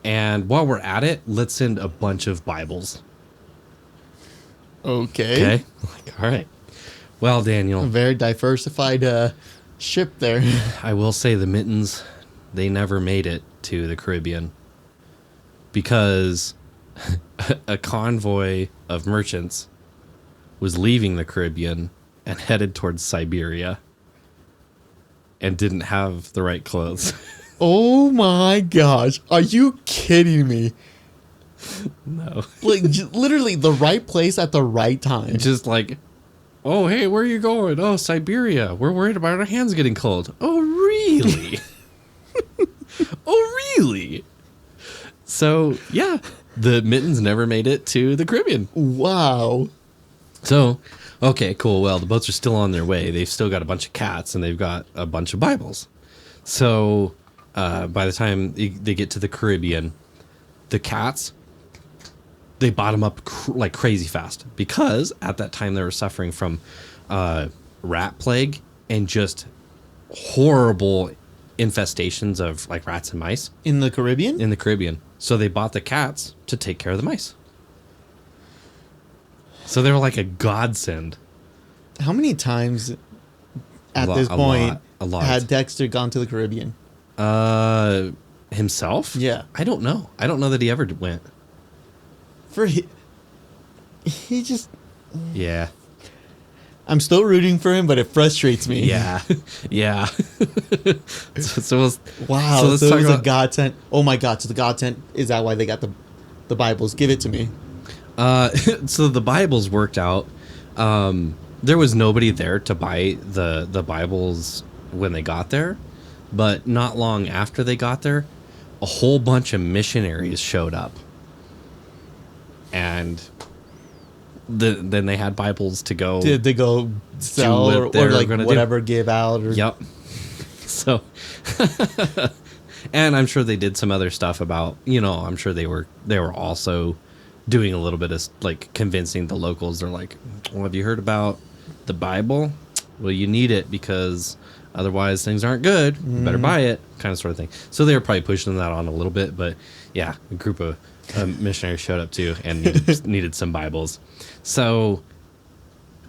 A: And while we're at it, let's send a bunch of Bibles.
B: Okay.
A: Like, all right. Well, Daniel.
B: A very diversified ship there.
A: I will say the mittens, they never made it to the Caribbean because a convoy of merchants was leaving the Caribbean and headed towards Siberia and didn't have the right clothes.
B: Oh my gosh. Are you kidding me?
A: No.
B: Like literally the right place at the right time.
A: Just like, oh, hey, where are you going? Oh, Siberia. We're worried about our hands getting cold. Oh, really? Oh, really? So, yeah, the mittens never made it to the Caribbean.
B: Wow.
A: So, okay, cool. Well, the boats are still on their way. They've still got a bunch of cats and they've got a bunch of Bibles. So, by the time they get to the Caribbean, the cats, they bottom up like crazy fast because at that time they were suffering from rat plague and just horrible infestations of like rats and mice
B: in the Caribbean.
A: So they bought the cats to take care of the mice. So they were like a godsend.
B: How many times at this point had Dexter gone to the Caribbean?
A: Himself?
B: Yeah.
A: I don't know. I don't know that he ever went.
B: He just...
A: Yeah.
B: I'm still rooting for him, but it frustrates me.
A: Yeah. Yeah.
B: Wow. So it was a godsend. Oh my God. So the godsend, is that why they got the Bibles? Give it to me.
A: So the Bibles worked out. there was nobody there to buy the Bibles when they got there, but not long after they got there, a whole bunch of missionaries showed up, and then they had Bibles to go.
B: Did they go sell or like whatever give out? Or...
A: Yep. So, and I'm sure they did some other stuff about, I'm sure they were also doing a little bit of like convincing the locals. They're like, well, have you heard about the Bible? Well, you need it because otherwise things aren't good. You better buy it, kind of sort of thing. So they were probably pushing that on a little bit, but yeah, a group of missionaries showed up too and needed some Bibles. So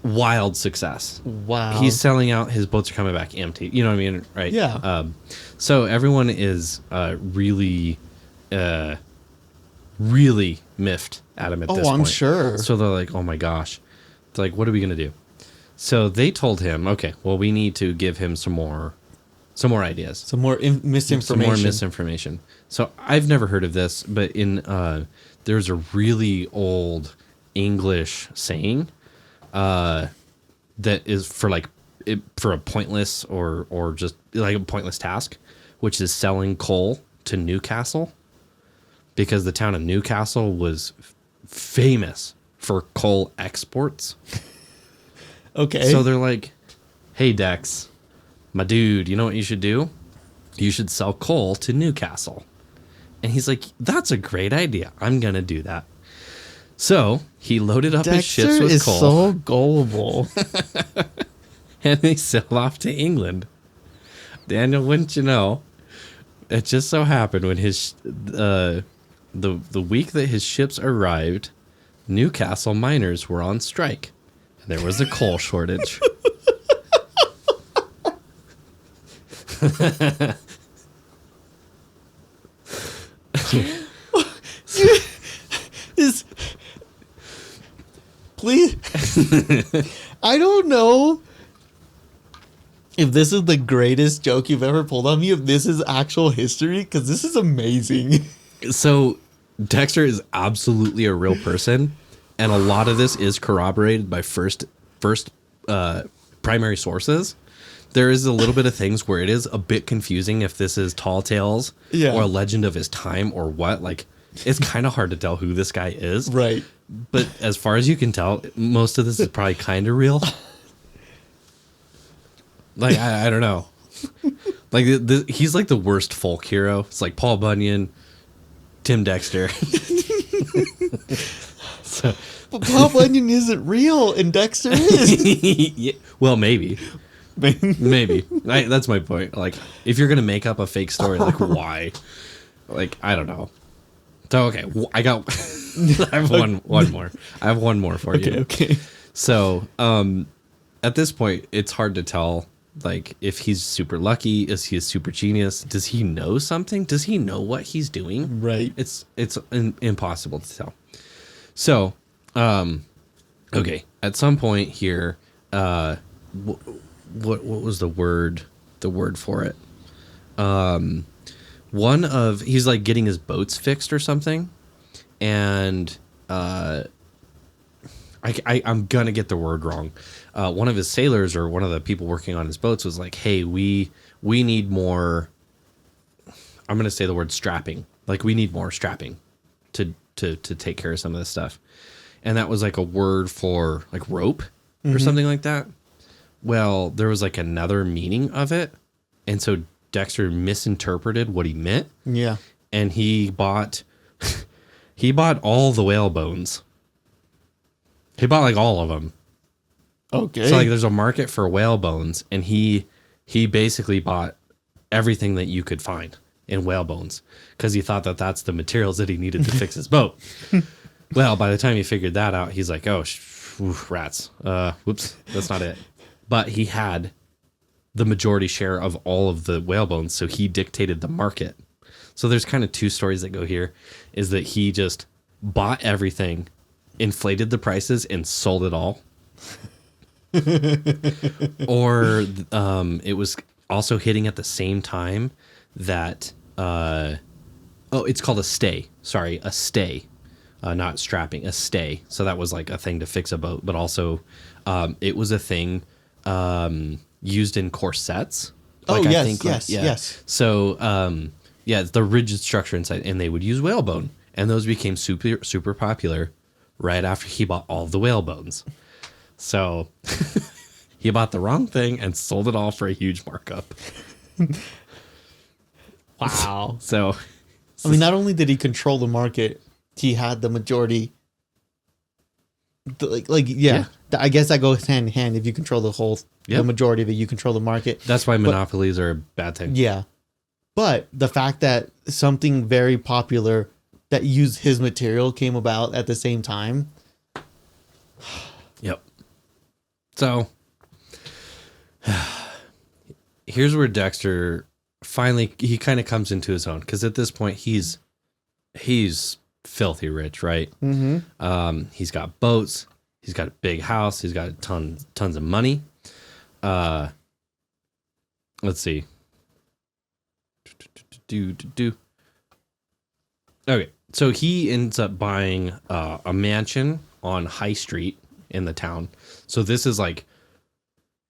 A: wild success.
B: Wow.
A: He's selling out. His boats are coming back empty. You know what I mean? Right.
B: Yeah.
A: So everyone is really miffed at him at this point.
B: Oh, I'm sure.
A: So they're like, oh my gosh. They're like, what are we going to do? So they told him, okay, well, we need to give him some more ideas.
B: Some more misinformation.
A: So I've never heard of this, but there's a really old English saying that is for a pointless or just like a pointless task, which is selling coal to Newcastle, because the town of Newcastle was famous for coal exports.
B: Okay.
A: So they're like, hey, Dex, my dude, you know what you should do? You should sell coal to Newcastle. And he's like, that's a great idea. I'm going to do that. So he loaded up his ships with
B: is
A: coal.
B: So gullible.
A: And he sailed off to England. Daniel, wouldn't you know? It just so happened when his the week that his ships arrived, Newcastle miners were on strike. And there was a coal shortage.
B: Please. I don't know if this is the greatest joke you've ever pulled on me, if this is actual history, because this is amazing.
A: So Dexter is absolutely a real person, and a lot of this is corroborated by first primary sources. There is a little bit of things where it is a bit confusing if this is tall tales or a legend of his time or what. Like, it's kind of hard to tell who this guy is.
B: Right.
A: But as far as you can tell, most of this is probably kind of real. Like, I don't know. Like, he's like the worst folk hero. It's like Paul Bunyan, Tim Dexter. So,
B: but Paul Bunyan isn't real, and Dexter is.
A: Yeah, well, maybe. Maybe. That's my point. Like, if you're going to make up a fake story, like, why? Like, I don't know. So, okay, I have one more. I have one more for you.
B: Okay.
A: So, at this point, it's hard to tell, like, if he's super lucky, is he a super genius? Does he know something? Does he know what he's doing?
B: Right.
A: It's impossible to tell. So, okay, at some point here, what was the word for it? He's like getting his boats fixed or something, and I'm gonna get the word wrong. One of his sailors or one of the people working on his boats was like, hey, we need more, I'm gonna say the word strapping, like we need more strapping to take care of some of this stuff. And that was like a word for like rope or something like that. Well, there was like another meaning of it. And so Dexter misinterpreted what he meant.
B: Yeah.
A: And he bought all the whale bones. He bought like all of them.
B: Okay.
A: So like there's a market for whale bones, and he basically bought everything that you could find in whale bones because he thought that that's the materials that he needed to fix his boat. Well, by the time he figured that out, he's like, oh, rats. Whoops, that's not it. But he had the majority share of all of the whale bones, so he dictated the market. So there's kind of two stories that go here, is that he just bought everything, inflated the prices, and sold it all. Or it was also hitting at the same time that, it's called a stay. Sorry, a stay. not strapping, a stay. So that was like a thing to fix a boat, but also it was a thing used in corsets. Like,
B: yes.
A: So it's the rigid structure inside, and they would use whalebone, and those became super popular right after he bought all the whalebones. So he bought the wrong thing and sold it all for a huge markup.
B: Wow.
A: So
B: I mean, not only did he control the market, he had the majority. I guess that goes hand in hand. If you control the majority of it, you control the market.
A: That's why monopolies are a bad thing.
B: Yeah. But the fact that something very popular that used his material came about at the same time.
A: Yep. So here's where Dexter finally, he kind of comes into his own, because at this point he's filthy rich, right?
B: Mm-hmm.
A: He's got boats, he's got a big house, he's got tons of money. Let's see. Okay, so he ends up buying a mansion on High Street in the town. So this is like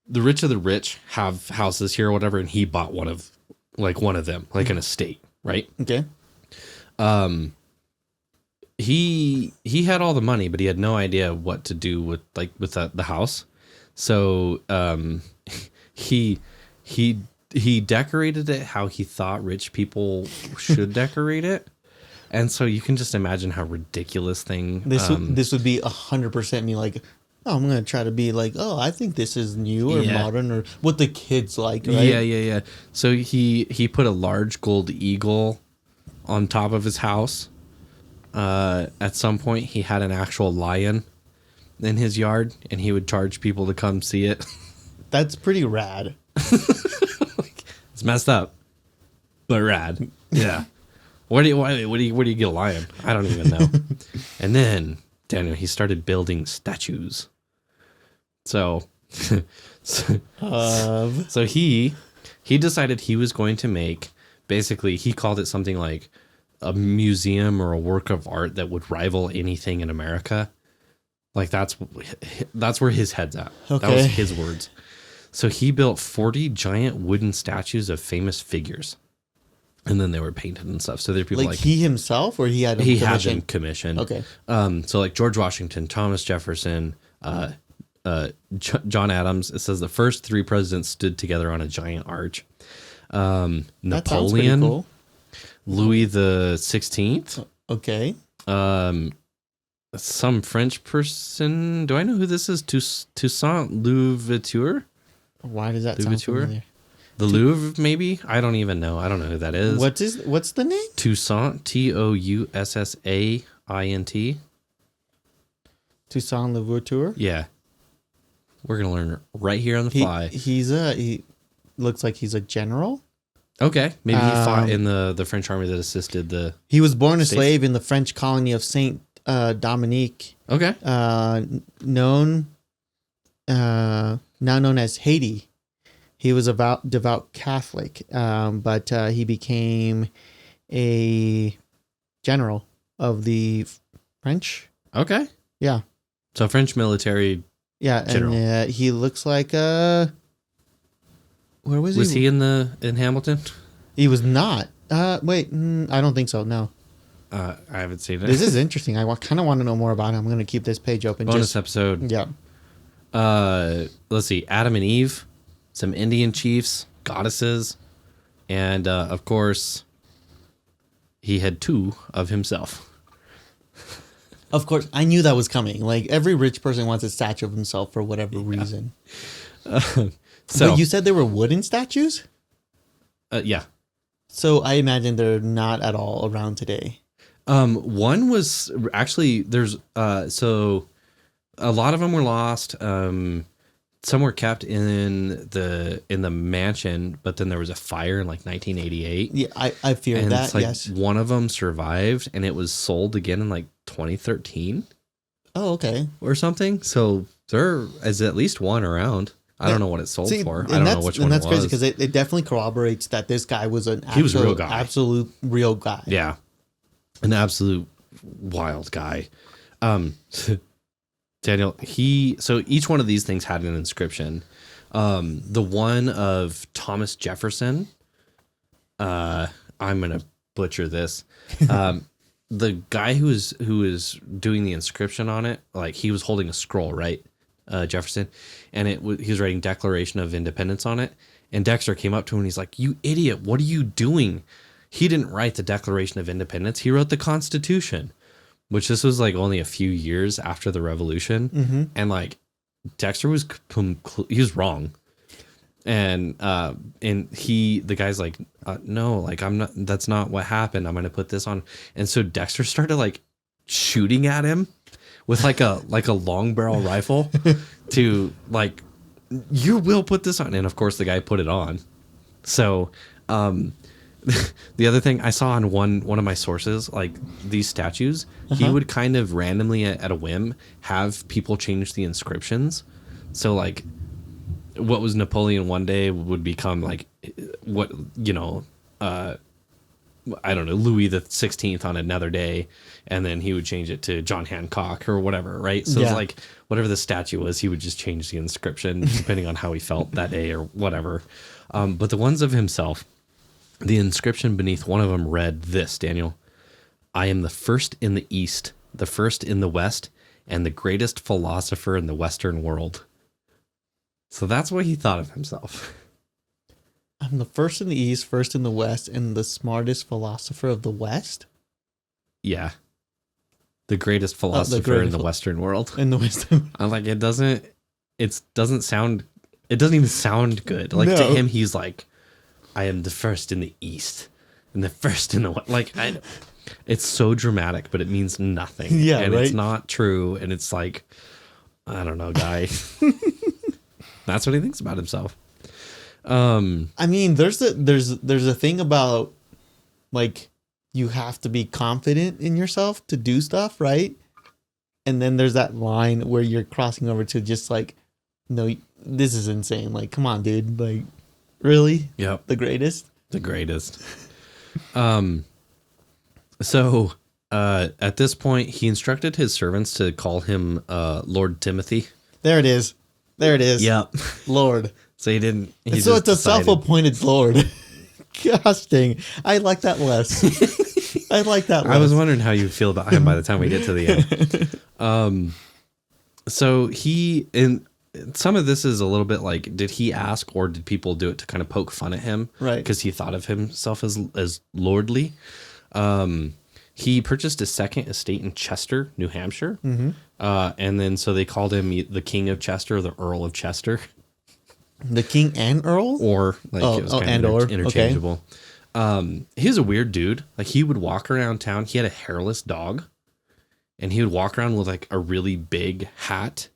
A: the rich of the rich have houses here or whatever, and he bought one of them, like an estate, right?
B: Okay.
A: He had all the money, but he had no idea what to do with the house. So he decorated it how he thought rich people should decorate it. And so you can just imagine how ridiculous thing.
B: This would be 100% me, like, oh, I'm gonna try to be like, oh, I think this is new or modern or what the kids like, right?
A: Yeah. So he put a large gold eagle on top of his house. At some point, he had an actual lion in his yard, and he would charge people to come see it.
B: That's pretty rad.
A: It's messed up, but rad. Yeah. Where do you get a lion? I don't even know. And then Daniel, he started building statues. So he decided he was going to make, basically, he called it something like a museum or a work of art that would rival anything in America. Like that's where his head's at. Okay. That was his words. So he built 40 giant wooden statues of famous figures. And then they were painted and stuff. So there are people like
B: he himself, or he had
A: them commissioned.
B: Okay.
A: So like George Washington, Thomas Jefferson, John Adams. It says the first 3 presidents stood together on a giant arch. Napoleon, cool. Louis the 16th.
B: Okay.
A: Some French person. Do I know who this is? Toussaint Louverture.
B: Why does that sound familiar?
A: The Louvre, maybe? I don't even know. I don't know who that is.
B: What's the name?
A: Toussaint, Toussaint.
B: Toussaint Louverture?
A: Yeah. We're going to learn right here on the fly.
B: He looks like he's a general.
A: Okay. Maybe he fought in the French army that assisted the...
B: He was born a slave in the French colony of Saint Dominique.
A: Okay.
B: Now known as Haiti. He was a devout Catholic, but he became a general of the French.
A: Okay.
B: Yeah.
A: So French military.
B: Yeah, general. And he looks like where was he?
A: Was he in Hamilton?
B: He was not. Wait, I don't think so. No.
A: I haven't seen it.
B: This is interesting. I kind of want to know more about him. I'm going to keep this page open.
A: Bonus episode.
B: Yeah.
A: Let's see. Adam and Eve. Some Indian chiefs, goddesses, and of course, he had 2 of himself.
B: Of course, I knew that was coming. Like every rich person wants a statue of himself for whatever reason. But you said they were wooden statues?
A: Yeah.
B: So I imagine they're not at all around today.
A: One was actually there's so a lot of them were lost. Some were kept in the mansion, but then there was a fire in like 1988.
B: Yeah, I fear that. It's like yes,
A: one of them survived, and it was sold again in like 2013.
B: Oh, okay,
A: or something. So there is at least one around. I don't know what it sold for. I don't know which one.
B: And that's
A: it was.
B: crazy because it definitely corroborates that this guy was
A: he was a real guy,
B: absolute real guy.
A: Yeah, an absolute wild guy. Daniel, so each one of these things had an inscription. The one of Thomas Jefferson, I'm gonna butcher this. The guy who was doing the inscription on it, like he was holding a scroll, right? Jefferson, and he was writing Declaration of Independence on it. And Dexter came up to him and he's like, "You idiot! What are you doing?" He didn't write the Declaration of Independence. He wrote the Constitution, which this was like only a few years after the Revolution, and like Dexter was he was wrong. And the guy's like, no, like I'm not, that's not what happened. I'm going to put this on. And so Dexter started like shooting at him with like a long barrel rifle to like, you will put this on. And of course the guy put it on. So, the other thing I saw on one of my sources, like these statues, he would kind of randomly at a whim have people change the inscriptions. So like, what was Napoleon one day would become like what, I don't know, Louis the 16th on another day, and then he would change it to John Hancock or whatever, right? So it's like whatever the statue was, he would just change the inscription depending on how he felt that day or whatever. But the ones of himself, the inscription beneath one of them read this, Daniel: "I am the first in the East, the first in the West, and the greatest philosopher in the Western world." So that's what he thought of himself.
B: I'm the first in the East, first in the West, and the smartest philosopher of the West?
A: Yeah. The greatest philosopher in the Western world.
B: In the Western.
A: I'm like, it doesn't even sound good. Like to him, he's like, "I am the first in the East and the first in the West." Like, it's so dramatic, but it means nothing.
B: Yeah,
A: and
B: right?
A: It's not true. And it's like, I don't know, guy. That's what he thinks about himself.
B: I mean, there's a thing about like you have to be confident in yourself to do stuff, right? And then there's that line where you're crossing over to just like, no, this is insane. Like, come on, dude. Like, really?
A: Yep.
B: The greatest?
A: The greatest. So at this point, he instructed his servants to call him Lord Timothy.
B: There it is.
A: Yep.
B: Lord.
A: So it's
B: a self-appointed Lord. Gosh dang. I like that less. I was
A: wondering how you feel about him by the time we get to the end. So some of this is a little bit like, did he ask or did people do it to kind of poke fun at him?
B: Right.
A: Because he thought of himself as lordly. He purchased a second estate in Chester, New Hampshire. And then so they called him the King of Chester, the Earl of Chester.
B: The King and Earl?
A: Or like it was kind of interchangeable. Okay. He was a weird dude. Like he would walk around town. He had a hairless dog. And he would walk around with like a really big hat.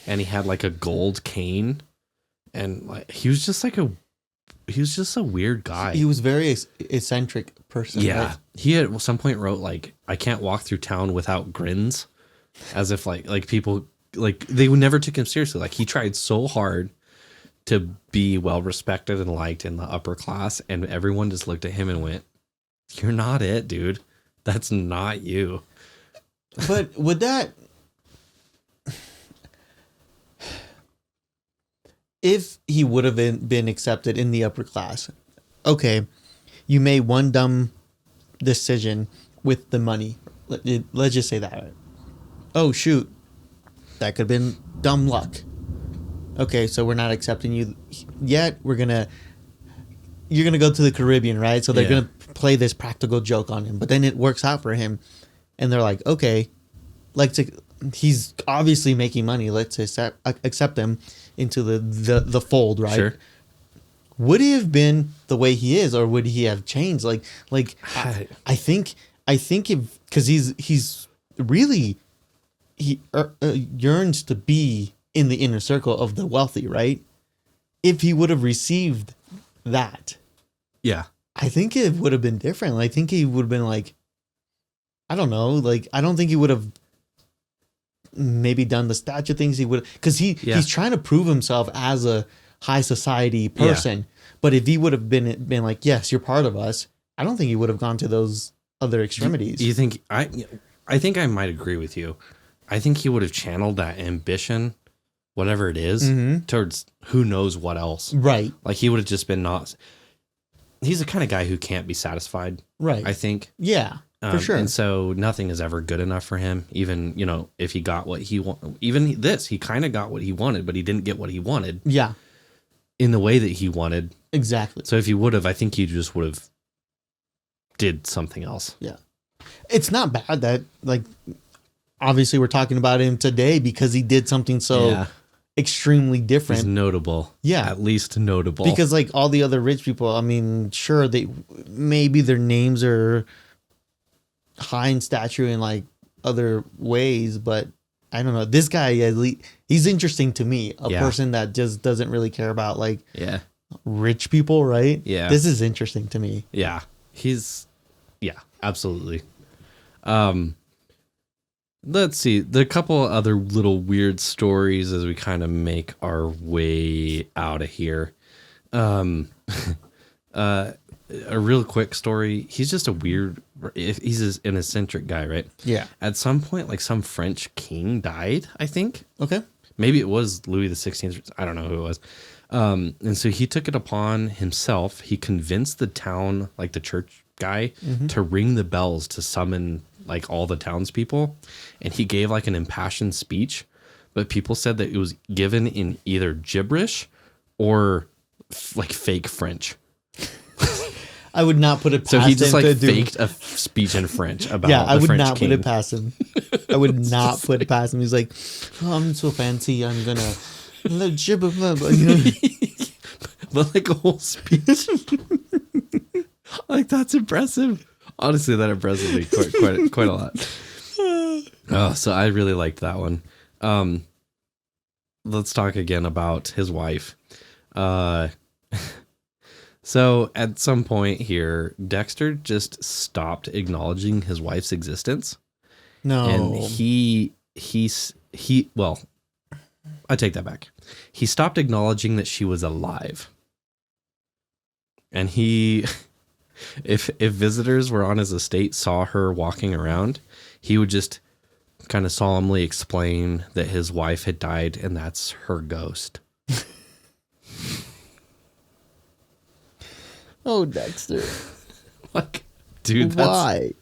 A: And he had like a gold cane. And like he was just a weird guy.
B: He was very eccentric person.
A: Yeah.
B: Right?
A: He at some point wrote like, "I can't walk through town without grins." As if like people, like they would never took him seriously. Like he tried so hard to be well respected and liked in the upper class, and everyone just looked at him and went, "You're not it, dude. That's not you."
B: But would that, if he would have been accepted in the upper class, okay, you made one dumb decision with the money. Let's just say that. Oh shoot, that could have been dumb luck. Okay, so we're not accepting you yet. You're gonna go to the Caribbean, right? So they're gonna play this practical joke on him, but then it works out for him, and they're like, okay, he's obviously making money. Let's accept him into the fold, right? Sure. Would he have been the way he is, or would he have changed? I think because he's really he yearns to be in the inner circle of the wealthy, right? If he would have received that,
A: yeah,
B: I think it would have been different. I think he would have been like, I don't know, like I don't think he would have maybe done the statue things he would, because he's trying to prove himself as a high society person. Yeah. But if he would have been like, yes, you're part of us, I don't think he would have gone to those other extremities.
A: You think I think I might agree with you. I think he would have channeled that ambition, whatever it is, towards who knows what else.
B: Right.
A: Like he would have just been not. He's the kind of guy who can't be satisfied.
B: Right.
A: I think.
B: Yeah, for sure.
A: And so nothing is ever good enough for him. Even, if he got what he wanted, even this, he kind of got what he wanted, but he didn't get what he wanted.
B: Yeah.
A: In the way that he wanted.
B: Exactly.
A: So if he would have, I think he just would have did something else.
B: Yeah. It's not bad that, like, obviously we're talking about him today because he did something so extremely different.
A: He's notable.
B: Yeah.
A: At least notable.
B: Because, like, all the other rich people, I mean, sure, maybe their names are high in stature in, like, other ways, but I don't know. This guy, at least, he's interesting to me. A person that just doesn't really care about, like, rich people, right?
A: Yeah.
B: This is interesting to me.
A: Yeah. Absolutely. Let's see. The couple other little weird stories as we kind of make our way out of here. A real quick story. He's just he's an eccentric guy, right?
B: Yeah.
A: At some point, like some French king died, I think.
B: Okay.
A: Maybe it was Louis the 16th. I don't know who it was. And so he took it upon himself. He convinced the town, like the church guy, to ring the bells to summon like all the townspeople. And he gave like an impassioned speech, but people said that it was given in either gibberish or like fake French.
B: I would not put it past him.
A: So he just like faked a speech in French about
B: I would
A: French
B: not
A: king.
B: put it past him. I would not put it past him. He's like, oh, I'm so fancy. I'm gonna gibber,
A: but like a whole speech. Like that's impressive. Honestly, that impressed me quite a lot. Oh, so I really liked that one. Let's talk again about his wife. So at some point here, Dexter just stopped acknowledging his wife's existence.
B: No.
A: And well, I take that back. He stopped acknowledging that she was alive. And if visitors were on his estate saw her walking around, he would just kind of solemnly explain that his wife had died and that's her ghost.
B: Oh, Dexter.
A: Like, dude,
B: why?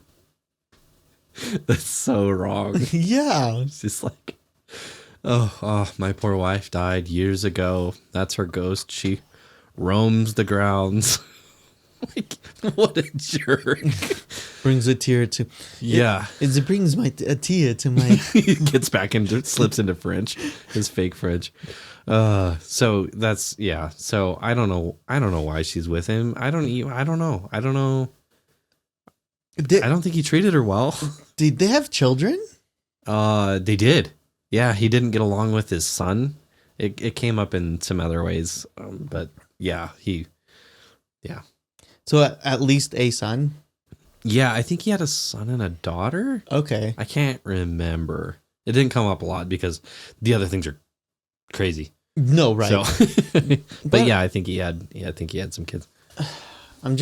A: That's so wrong.
B: Yeah.
A: It's just like, oh, my poor wife died years ago. That's her ghost. She roams the grounds. Like, what a jerk.
B: Brings a tear to...
A: Yeah.
B: It brings a tear to my...
A: He gets back slips into French. His fake French. So that's, So I don't know why she's with him. I don't know. I don't think he treated her well.
B: Did they have children?
A: They did. Yeah, he didn't get along with his son. It came up in some other ways. But yeah.
B: So at least a son?
A: Yeah, I think he had a son and a daughter.
B: Okay.
A: I can't remember. It didn't come up a lot because the other things are crazy.
B: No, right.
A: So, but yeah, I think he had some kids.
B: I'm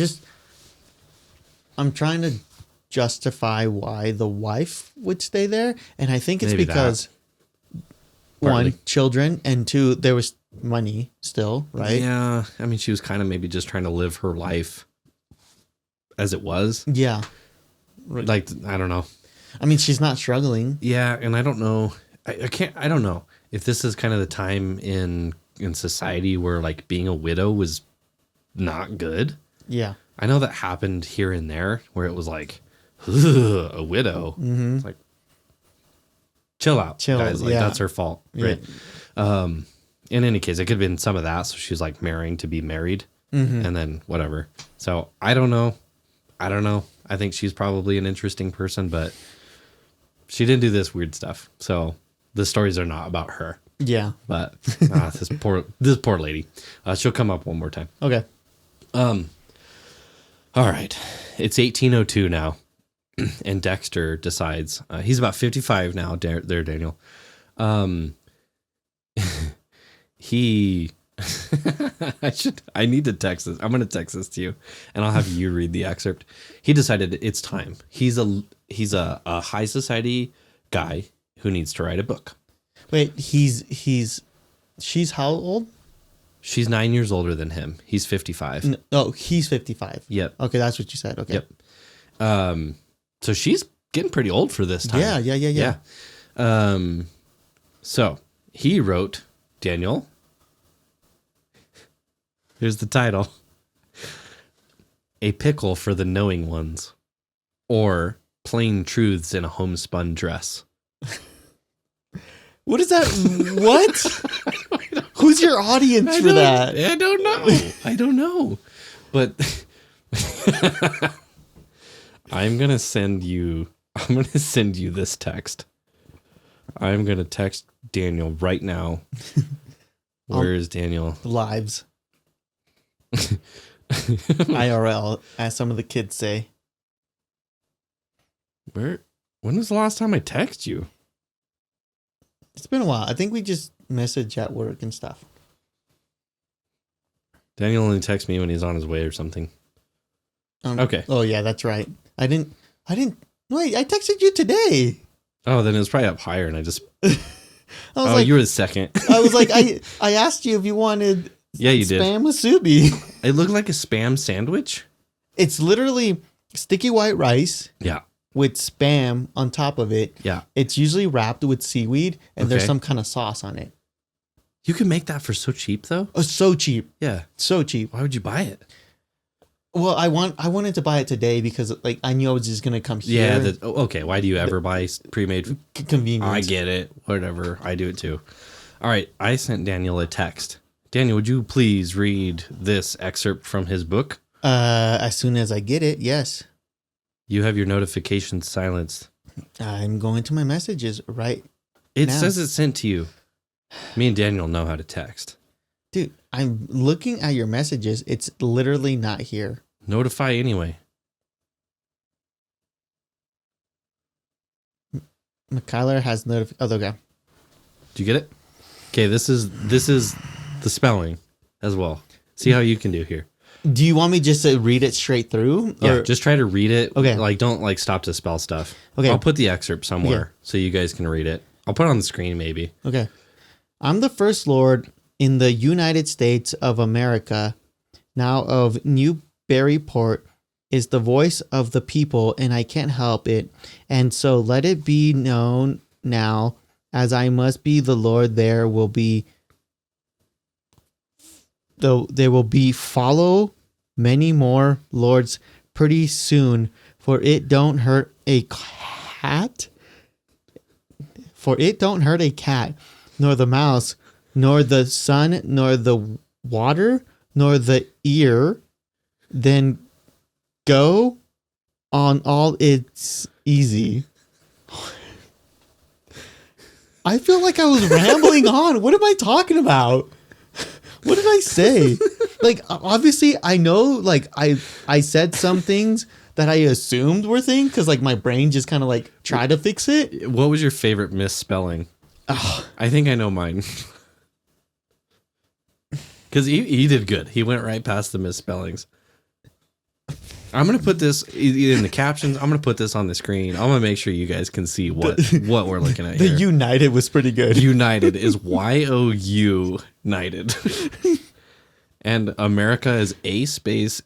B: trying to justify why the wife would stay there. And I think it's
A: Maybe
B: because one, children, and two, there was money still, right?
A: Yeah. I mean, she was kind of maybe just trying to live her life as it was.
B: Yeah.
A: Like, I don't know.
B: I mean, she's not struggling.
A: Yeah. And I don't know. I don't know if this is kind of the time in society where like being a widow was not good.
B: Yeah.
A: I know that happened here and there where it was like, a widow. Mm-hmm. It's like, chill out, guys. Like, that's her fault. Right. Yeah. In any case, it could have been some of that. So she was like marrying to be married and then whatever. So I don't know. I think she's probably an interesting person, but she didn't do this weird stuff. So the stories are not about her.
B: Yeah.
A: But this poor lady. She'll come up one more time.
B: Okay.
A: All right. It's 1802 now. And Dexter decides he's about 55 now. There, Daniel. He I need to text this. I'm going to text this to you, and I'll have you read the excerpt. He decided it's time. He's a high society guy who needs to write a book.
B: Wait, she's how old?
A: She's 9 years older than him. He's 55.
B: No, he's 55.
A: Yep.
B: Okay, that's what you said. Okay.
A: Yep. So she's getting pretty old for this time.
B: Yeah.
A: So he wrote, Daniel. Here's the title. A Pickle for the Knowing Ones, or Plain Truths in a Homespun Dress.
B: What is that? What? Who's your audience for that?
A: I don't know. But I'm going to send you this text. I'm going to text Daniel right now. Where is Daniel?
B: Lives. IRL, as some of the kids say.
A: When was the last time I texted you?
B: It's been a while. I think we just message at work and stuff.
A: Daniel only texts me when he's on his way or something. Okay.
B: Oh yeah, that's right. I didn't. Wait, I texted you today.
A: Oh, then it was probably up higher, and I just.
B: You
A: were the second.
B: I was like, I asked you if you wanted.
A: Yeah, you did.
B: Spam musubi.
A: It looked like a spam sandwich.
B: It's literally sticky white rice.
A: Yeah.
B: With spam on top of it.
A: Yeah.
B: It's usually wrapped with seaweed, and there's some kind of sauce on it.
A: You can make that for so cheap, though.
B: Oh, so cheap.
A: Yeah.
B: So cheap.
A: Why would you buy it?
B: Well, I wanted to buy it today because I knew I was just gonna come here.
A: Yeah. Okay. Why do you ever buy pre-made?
B: Convenience.
A: I get it. Whatever. I do it too. All right. I sent Daniel a text. Daniel, would you please read this excerpt from his book?
B: As soon as I get it, yes.
A: You have your notifications silenced.
B: I'm going to my messages right
A: It
B: now.
A: says it's sent to you. Me and Daniel know how to text.
B: Dude, I'm looking at your messages. It's literally not here.
A: Notify anyway.
B: McKyler has Oh, okay.
A: Do you get it? Okay, this is the spelling as well. See how you can do here.
B: Do you want me just to read it straight through?
A: Yeah, just try to read it.
B: Okay.
A: Don't stop to spell stuff.
B: Okay.
A: I'll put the excerpt somewhere so you guys can read it. I'll put it on the screen maybe.
B: Okay. I'm the first Lord in the United States of America, now of Newburyport, is the voice of the people, and I can't help it. And so let it be known now, as I must be the Lord, there will be follow many more lords pretty soon, for it don't hurt a cat. Nor the mouse, nor the sun, nor the water, nor the ear, then go on all it's easy. I feel like I was rambling on. What am I talking about? What did I say? Obviously, I know, I said some things that I assumed were things because, my brain just kind of, tried to fix it.
A: What was your favorite misspelling? I think I know mine. Because he did good. He went right past the misspellings. I'm going to put this in the captions. I'm going to put this on the screen. I'm going to make sure you guys can see what we're looking at here.
B: The United was pretty good.
A: United is YOU United. And America is AMERICARY.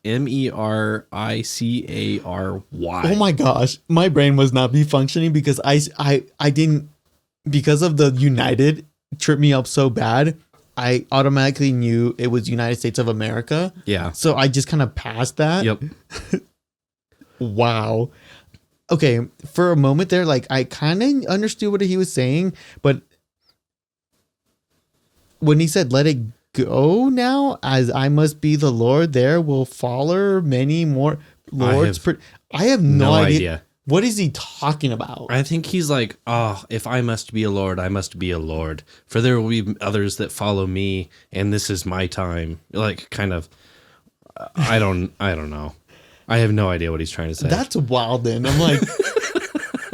B: Oh my gosh. My brain was not be functioning because I didn't, because of the United tripped me up so bad. I automatically knew it was United States of America.
A: Yeah.
B: So I just kind of passed that.
A: Yep.
B: Wow. Okay. For a moment there, I kind of understood what he was saying, but when he said, let it go now, as I must be the Lord, there will follow many more lords. I have no idea. What is he talking about?
A: I think he's like, if I must be a lord, I must be a lord. For there will be others that follow me, and this is my time. Kind of, I don't know. I have no idea what he's trying to say.
B: That's wild then. I'm like,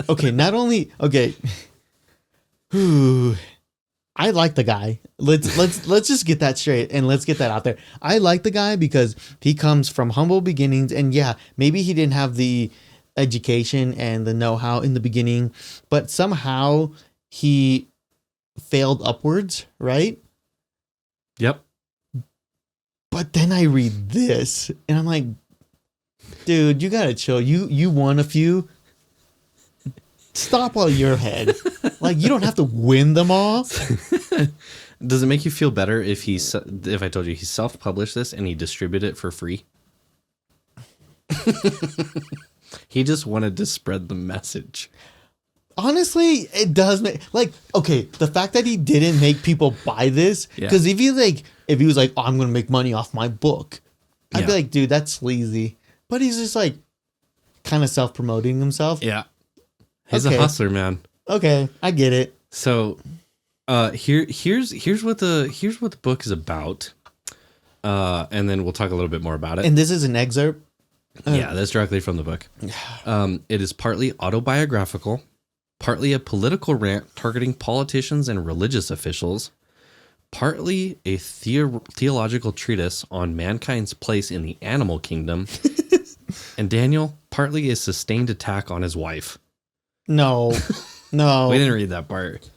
B: okay, I like the guy. Let's just get that straight and let's get that out there. I like the guy because he comes from humble beginnings, and yeah, maybe he didn't have the education and the know-how in the beginning, but somehow he failed upwards, right?
A: Yep.
B: But then I read this and I'm like, dude, you gotta chill. You won a few. Stop while you're ahead. Like, you don't have to win them all.
A: Does it make you feel better if I told you he self-published this and he distributed it for free? He just wanted to spread the message.
B: Honestly, it does make, like, okay, the fact that he didn't make people buy this, because if he was like, oh, I'm gonna make money off my book, I'd be like, dude, that's sleazy. But he's just like kind of self-promoting himself.
A: Yeah. He's a hustler, man.
B: Okay, I get it.
A: So, here's what the book is about, and then we'll talk a little bit more about it.
B: And this is an excerpt.
A: Yeah, that's directly from the book. It is partly autobiographical, partly a political rant targeting politicians and religious officials, partly a theological treatise on mankind's place in the animal kingdom, and Daniel, partly a sustained attack on his wife.
B: No.
A: We didn't read that part.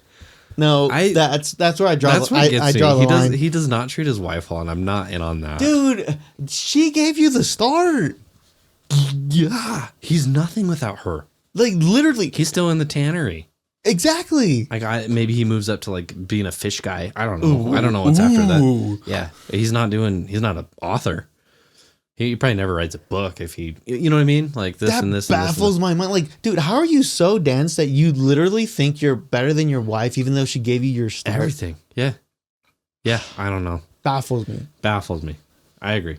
B: No, that's where I draw. I draw the line.
A: He does not treat his wife well, and I'm not in on that.
B: Dude, she gave you the start.
A: Yeah, he's nothing without her.
B: Like, literally,
A: he's still in the tannery.
B: Exactly.
A: Like, maybe he moves up to like being a fish guy. I don't know. I don't know what's after that. Yeah, he's not an author. He probably never writes a book if he, you know what I mean? Like this
B: that
A: and this.
B: That baffles my mind. Like, dude, how are you so dense that you literally think you're better than your wife, even though she gave you your start?
A: Everything. Yeah. Yeah. I don't know.
B: Baffles me.
A: I agree.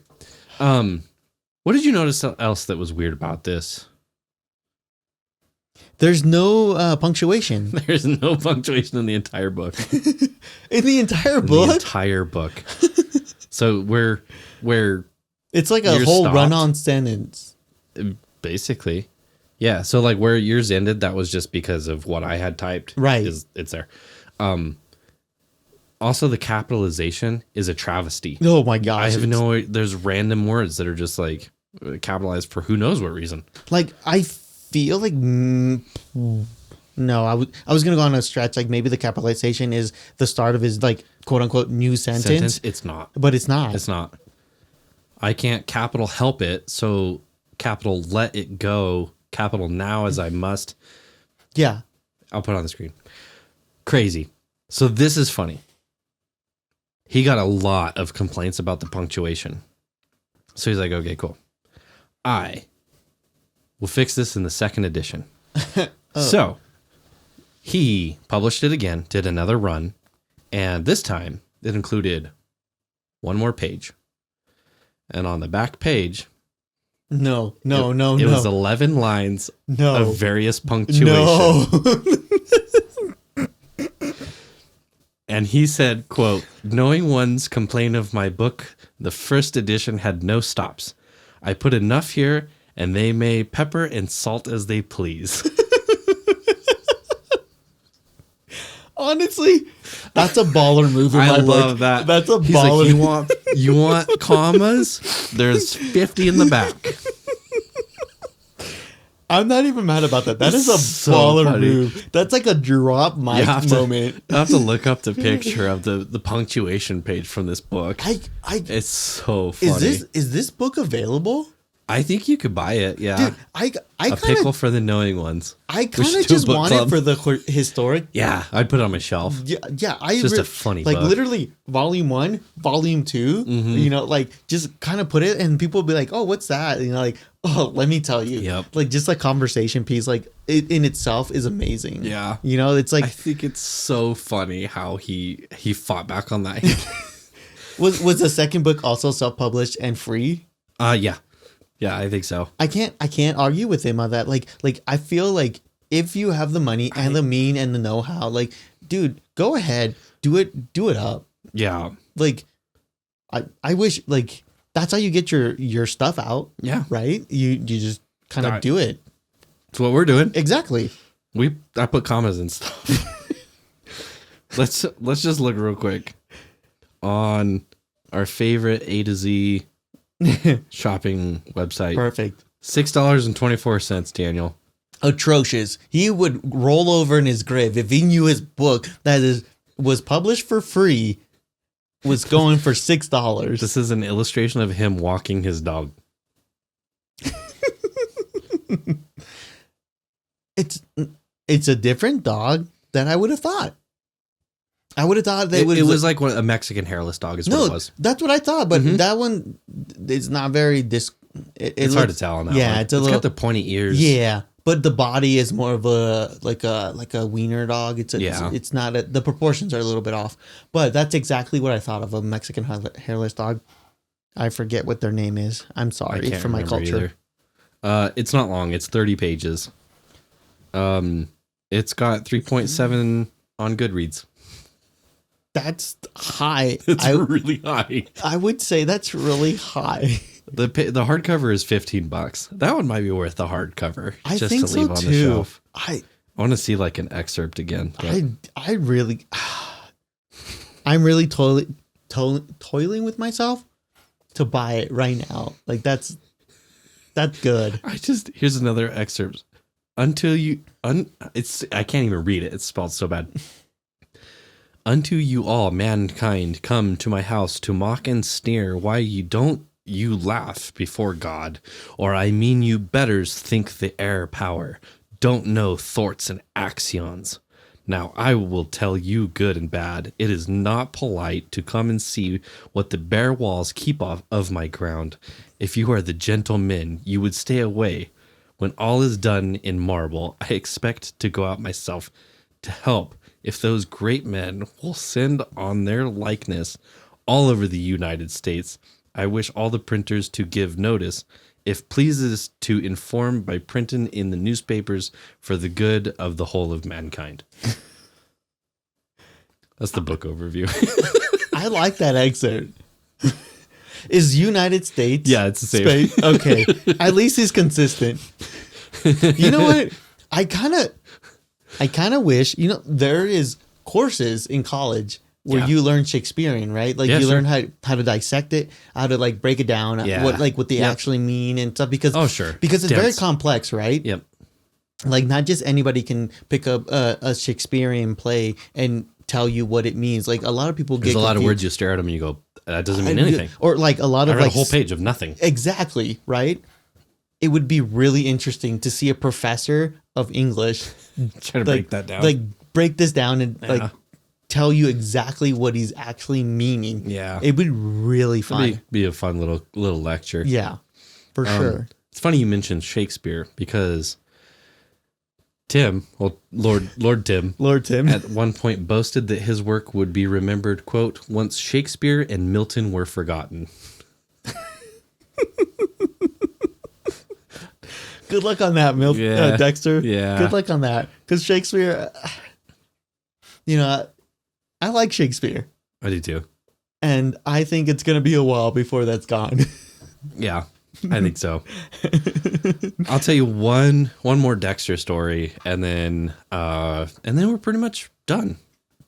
A: What did you notice else that was weird about this?
B: There's no punctuation.
A: There's no punctuation in the entire book.
B: In the entire book?
A: The entire book. So where
B: it's like a whole run-on sentence.
A: Basically. Yeah. So like where yours ended, that was just because of what I had typed.
B: Right.
A: It's there. Also, the capitalization is a travesty.
B: Oh my gosh.
A: There's random words that are just like capitalized for who knows what reason.
B: Like, I feel like, no, I was going to go on a stretch. Like, maybe the capitalization is the start of his, like, quote unquote new sentence.
A: It's not.
B: But it's not.
A: It's not. I can't capital help it, so capital let it go, capital now as I must.
B: Yeah.
A: I'll put it on the screen. Crazy. So this is funny. He got a lot of complaints about the punctuation. So he's like, okay, cool. I will fix this in the second edition. So he published it again, did another run, and this time it included one more page. And on the back page, it was 11 lines of various punctuation. No. And he said, quote, knowing one's complaint of my book, the first edition had no stops. I put enough here, and they may pepper and salt as they please.
B: Honestly, that's a baller move in my book.
A: I love that.
B: That's a baller.
A: Like, you want commas? There's 50 in the back.
B: I'm not even mad about that. That is a baller move. That's like a drop mic moment.
A: I have to look up the picture of the punctuation page from this book. It's so funny.
B: Is this book available?
A: I think you could buy it. Yeah,
B: dude. A
A: pickle for the knowing ones.
B: I kind of just want it for the historic.
A: Yeah, I'd put it on my shelf.
B: Yeah.
A: It's just a funny
B: like
A: book.
B: Literally volume 1, volume 2. Mm-hmm. You know, like just kind of put it, and people will be like, "Oh, what's that?" You know, like, "Oh, let me tell you."
A: Yep.
B: Like just a conversation piece, like it in itself is amazing.
A: Yeah.
B: You know, it's like
A: I think it's so funny how he fought back on that.
B: Was the second book also self-published and free?
A: Yeah. Yeah, I think so.
B: I can't argue with him on that. Like I feel like if you have the money and the mean and the know-how, like, dude, go ahead, do it up.
A: Yeah.
B: Like, I wish, like, that's how you get your stuff out.
A: Yeah.
B: Right? You just kind of do it.
A: That's what we're doing.
B: Exactly.
A: I put commas and stuff. let's just look real quick on our favorite A to Z shopping website.
B: Perfect.
A: $6.24, Daniel.
B: Atrocious. He would roll over in his grave if he knew his book was published for free was going for $6.
A: This is an illustration of him walking his dog.
B: It's a different dog than I would have thought. I would have thought
A: it was like a Mexican hairless dog is what it was.
B: That's what I thought, but that one is not very
A: it's hard to tell on that one. It's got the pointy ears.
B: Yeah, but the body is more of a like a wiener dog. It's not the proportions are a little bit off, but that's exactly what I thought of a Mexican hairless dog. I forget what their name is. I'm sorry for my culture.
A: It's not long. It's 30 pages. It's got 3.7 on Goodreads.
B: That's high.
A: It's really high.
B: I would say that's really high.
A: The hardcover is $15. That one might be worth the hardcover.
B: I think so too. The shelf.
A: I want to see like an excerpt again.
B: I'm really toiling with myself to buy it right now. Like that's good.
A: Here's another excerpt. I can't even read it. It's spelled so bad. Unto you all mankind come to my house to mock and sneer. Why don't you laugh before God? Or I mean you betters think the air power. Don't know thoughts and axioms. Now I will tell you good and bad. It is not polite to come and see what the bare walls keep off of my ground. If you are the gentlemen, you would stay away. When all is done in marble, I expect to go out myself to help. If those great men will send on their likeness all over the United States, I wish all the printers to give notice, if pleases to inform by printing in the newspapers for the good of the whole of mankind. That's the book overview.
B: I like that excerpt. Is United States?
A: Yeah, it's the same.
B: Okay. At least he's consistent. You know what? I kind of wish, there is courses in college where you learn Shakespearean, right? Like you learn how to dissect it, how to like break it down, what they actually mean and stuff. Because because it's very complex, right?
A: Yep.
B: Like not just anybody can pick up a Shakespearean play and tell you what it means. Like a lot of people
A: There's a lot of words you stare at them and you go, that doesn't mean anything.
B: Or like a lot of
A: a whole page of nothing.
B: Exactly, right? It would be really interesting to see a professor of English
A: try to break that down.
B: Like break this down and like tell you exactly what he's actually meaning.
A: Yeah.
B: It would be really fun.
A: It'd be a fun little lecture.
B: Yeah. For sure.
A: It's funny you mentioned Shakespeare because Tim, Lord Tim at one point boasted that his work would be remembered, quote, once Shakespeare and Milton were forgotten.
B: Good luck on that, Dexter.
A: Yeah.
B: Good luck on that. Because Shakespeare, I like Shakespeare.
A: I do too.
B: And I think it's going to be a while before that's gone.
A: Yeah, I think so. I'll tell you one more Dexter story, and then we're pretty much done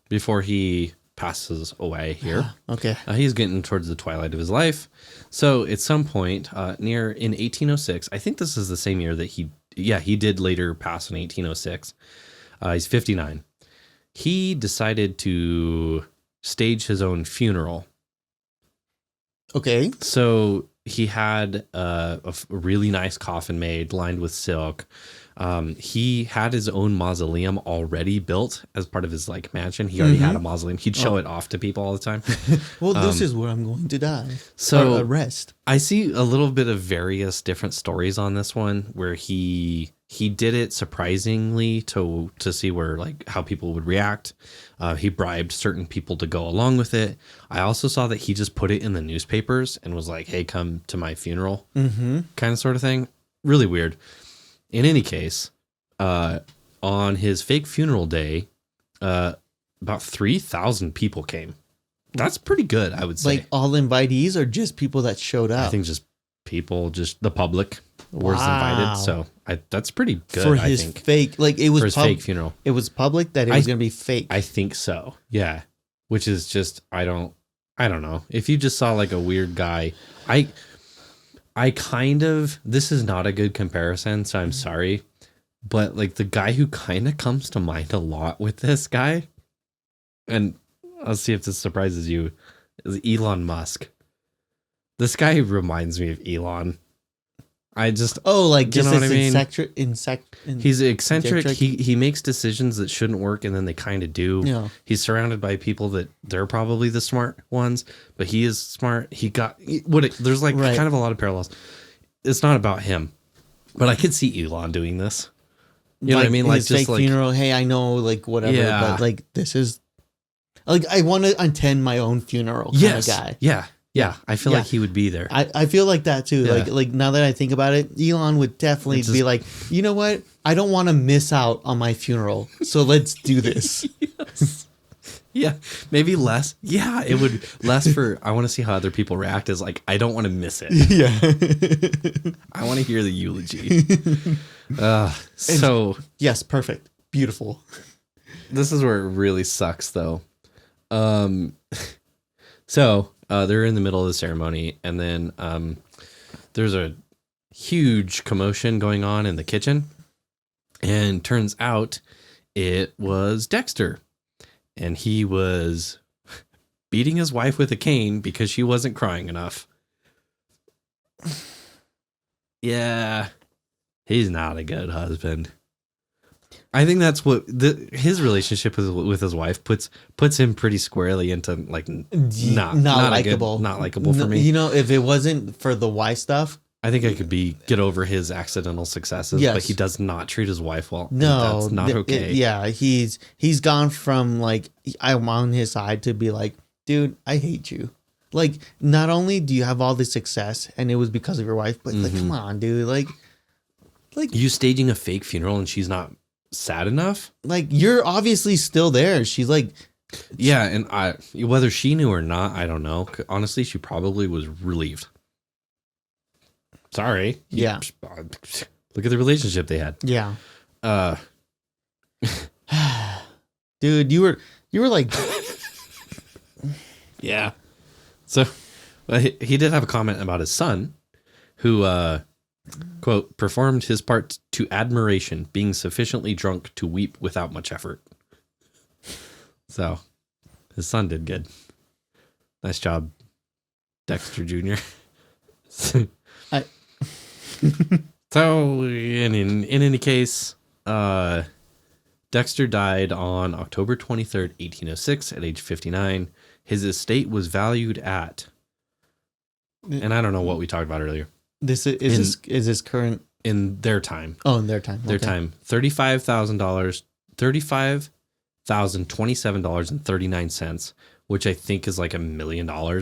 A: before he passes away here.
B: Okay.
A: He's getting towards the twilight of his life. So at some point in 1806, I think this is the same year that he did later pass in 1806. He's 59. He decided to stage his own funeral.
B: Okay.
A: So he had a really nice coffin made, lined with silk. He had his own mausoleum already built as part of his like mansion. He already had a mausoleum. He'd show it off to people all the time.
B: Well, this is where I'm going to die.
A: So
B: rest. I
A: see a little bit of various different stories on this one where he did it surprisingly to see where like how people would react. He bribed certain people to go along with it. I also saw that he just put it in the newspapers and was like, "Hey, come to my funeral," kind of sort of thing. Really weird. In any case, on his fake funeral day, about 3,000 people came. That's pretty good, I would say.
B: Like all invitees or just people that showed up?
A: I think just people, just the public. was invited. So that's pretty good
B: for
A: I
B: his
A: think.
B: fake. Like it was
A: for his fake funeral.
B: It was public that it was going to be fake.
A: I think so. Yeah, which is just I don't know. If you just saw like a weird guy, I kind of, this is not a good comparison, so I'm sorry, but like the guy who kind of comes to mind a lot with this guy, and I'll see if this surprises you, is Elon Musk. This guy reminds me of Elon. I just
B: like
A: you
B: just
A: know what I mean?
B: He's
A: eccentric. He makes decisions that shouldn't work, and then they kind of do.
B: Yeah.
A: He's surrounded by people that they're probably the smart ones, but he is smart. There's like kind of a lot of parallels. It's not about him, but I could see Elon doing this. You know what I mean? Like
B: his
A: just
B: fake
A: like
B: funeral. Hey, I know, like whatever, but like this is like I want to attend my own funeral kind of guy.
A: Yeah, I feel like he would be there.
B: I feel like that too.
A: Yeah.
B: Like now that I think about it, Elon would definitely be like, you know what? I don't want to miss out on my funeral, so let's do this.
A: Yes. Yeah, maybe less. Yeah, it would less for. I want to see how other people react. Is like I don't want to miss it.
B: Yeah,
A: I want to hear the eulogy.
B: Yes, perfect, beautiful.
A: This is where it really sucks, though. They're in the middle of the ceremony, and then there's a huge commotion going on in the kitchen, and turns out it was Dexter, and he was beating his wife with a cane because she wasn't crying enough. Yeah, he's not a good husband. I think that's what his relationship with his wife puts him pretty squarely into like not likable, not likable for me.
B: You know, if it wasn't for the wife stuff,
A: I think I could get over his accidental successes, but he does not treat his wife well.
B: No,
A: that's not okay.
B: He's gone from like I'm on his side to be like, dude, I hate you. Like, not only do you have all this success and it was because of your wife, but like, come on, dude, like
A: you staging a fake funeral and she's not sad enough.
B: Like, you're obviously still there. She's like,
A: yeah, and whether she knew or not, I don't know. Honestly, she probably was relieved. Sorry.
B: Yeah.
A: Look at the relationship they had.
B: Yeah. Dude, you were like,
A: yeah. So he did have a comment about his son, who quote, performed his part to admiration, being sufficiently drunk to weep without much effort. So his son did good. Nice job, Dexter Jr. So in any case, Dexter died on October 23rd, 1806 at age 59. His estate was valued at, and I don't know what we talked about earlier.
B: This is this current
A: in their time.
B: Oh, in their time.
A: Their time. $35,027.39, which I think is like $1 million or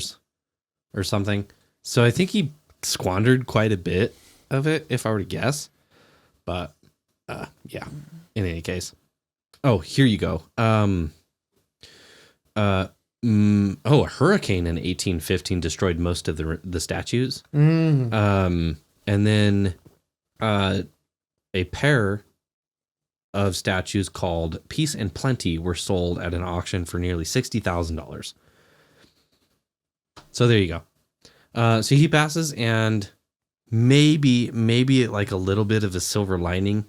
A: something. So I think he squandered quite a bit of it, if I were to guess. But yeah. In any case. Oh, here you go. A hurricane in 1815 destroyed most of the statues. And then a pair of statues called Peace and Plenty were sold at an auction for nearly $60,000. So there you go. So he passes, and maybe like a little bit of a silver lining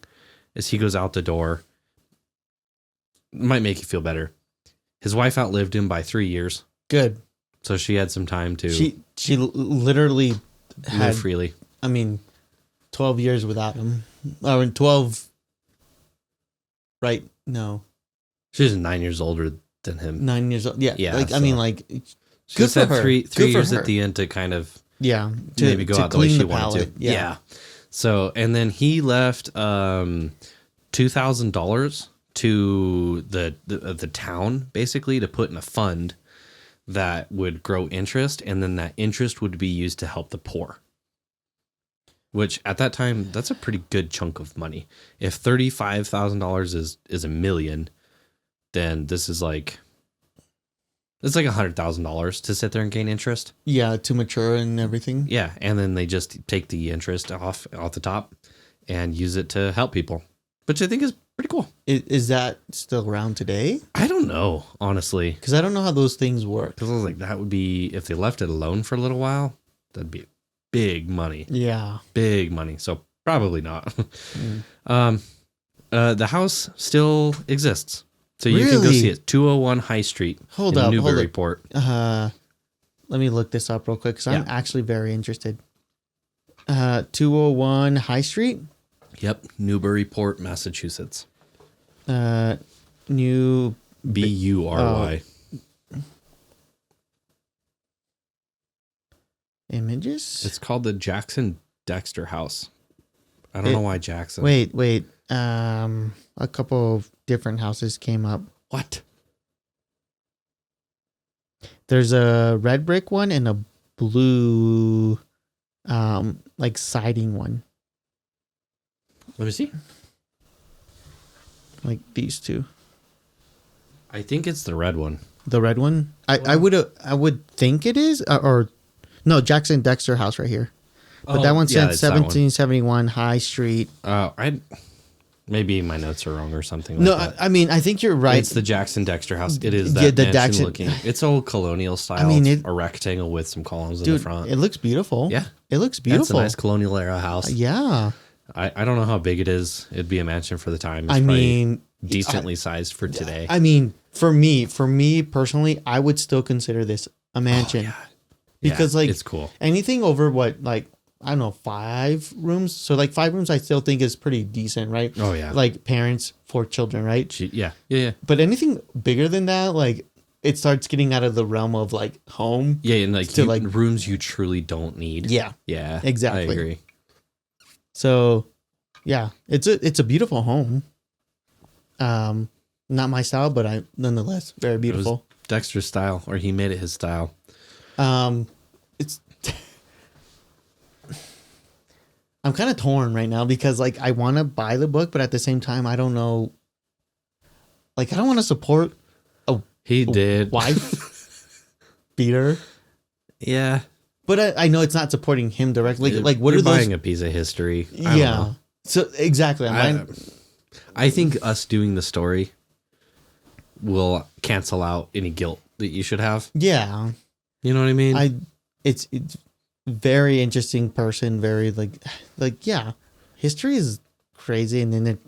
A: as he goes out the door might make you feel better. His wife outlived him by 3 years. Good. So she had some time to.
B: She literally
A: live freely.
B: I mean, 12 years without him. Or 12. Right? No.
A: She's 9 years older than him.
B: 9 years old. Yeah. Yeah. Like, so. I mean, like,
A: she just had three years at the end to kind of.
B: Yeah.
A: Maybe go out the way she wanted to. Yeah. So, and then he left $2,000 to the town, basically, to put in a fund that would grow interest, and then that interest would be used to help the poor. Which at that time, that's a pretty good chunk of money. If $35,000 is $1 million, then this is like It's like $100,000 to sit there and gain interest.
B: Yeah, to mature and everything.
A: Yeah, and then they just take the interest off the top and use it to help people, which I think is pretty cool.
B: Is that still around today?
A: I don't know, honestly.
B: Because I don't know how those things work.
A: Because I was like, that would be, if they left it alone for a little while, that'd be big money.
B: Yeah.
A: Big money. So probably not. The house still exists. So you can go see it. 201 High Street.
B: Hold up.
A: Newburyport.
B: Let me look this up real quick because I'm actually very interested. 201 High Street?
A: Yep. Newburyport, Massachusetts.
B: New
A: Bury.
B: Images?
A: It's called the Jackson Dexter House. I don't know why Jackson.
B: Wait. A couple of different houses came up.
A: What?
B: There's a red brick one and a blue, like siding one.
A: Let me see.
B: Like these two.
A: I think it's the red one.
B: The red one? I would think it is, or no, Jackson Dexter house right here. But that one said 1771 High Street.
A: Maybe my notes are wrong or something.
B: No, I mean, I think you're right.
A: It's the Jackson Dexter house. It is that
B: the
A: mansion looking. It's old colonial style. I mean, a rectangle with some columns in the front.
B: It looks beautiful.
A: Yeah,
B: it looks beautiful.
A: It's a nice colonial era house.
B: Yeah.
A: I don't know how big it is. It'd be a mansion for the time.
B: I mean,
A: decently sized for today.
B: I mean, for me personally, I would still consider this a mansion.
A: Oh, yeah.
B: Because like
A: it's cool.
B: Anything over what, like, I don't know, 5 rooms. So like 5 rooms, I still think is pretty decent, right?
A: Oh yeah.
B: Like parents, 4 children, right?
A: Yeah.
B: But anything bigger than that, like it starts getting out of the realm of like home.
A: Yeah, and like rooms you truly don't need.
B: Yeah.
A: Yeah.
B: Exactly.
A: I agree.
B: So, yeah, it's a beautiful home. Not my style, but nonetheless very beautiful.
A: It was Dexter's style, or he made it his style.
B: It's. I'm kind of torn right now because like I want to buy the book, but at the same time I don't know. Like I don't want to support a wife beater.
A: Yeah,
B: but I know it's not supporting him directly. Like what
A: You're
B: are those?
A: Buying a piece of history. I don't know.
B: So exactly.
A: I think us doing the story will cancel out any guilt that you should have.
B: Yeah.
A: You know what I mean?
B: It's very interesting person. Very like yeah, history is crazy, and then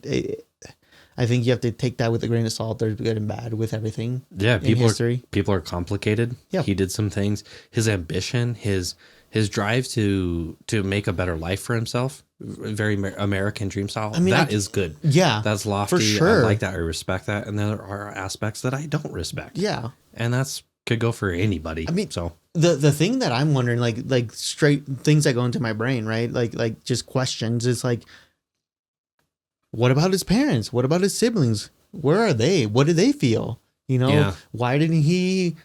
B: I think you have to take that with a grain of salt. There's good and bad with everything.
A: Yeah, people are complicated. Yeah, he did some things. His ambition, his drive to make a better life for himself, very American dream style. I mean, that is good.
B: Yeah,
A: that's lofty.
B: For sure.
A: I like that. I respect that. And there are aspects that I don't respect.
B: Yeah,
A: and that's could go for anybody.
B: I mean,
A: so
B: the thing that I'm wondering, like straight things that go into my brain, right? Like just questions. Is like, what about his parents? What about his siblings? Where are they? What do they feel? You know, why didn't he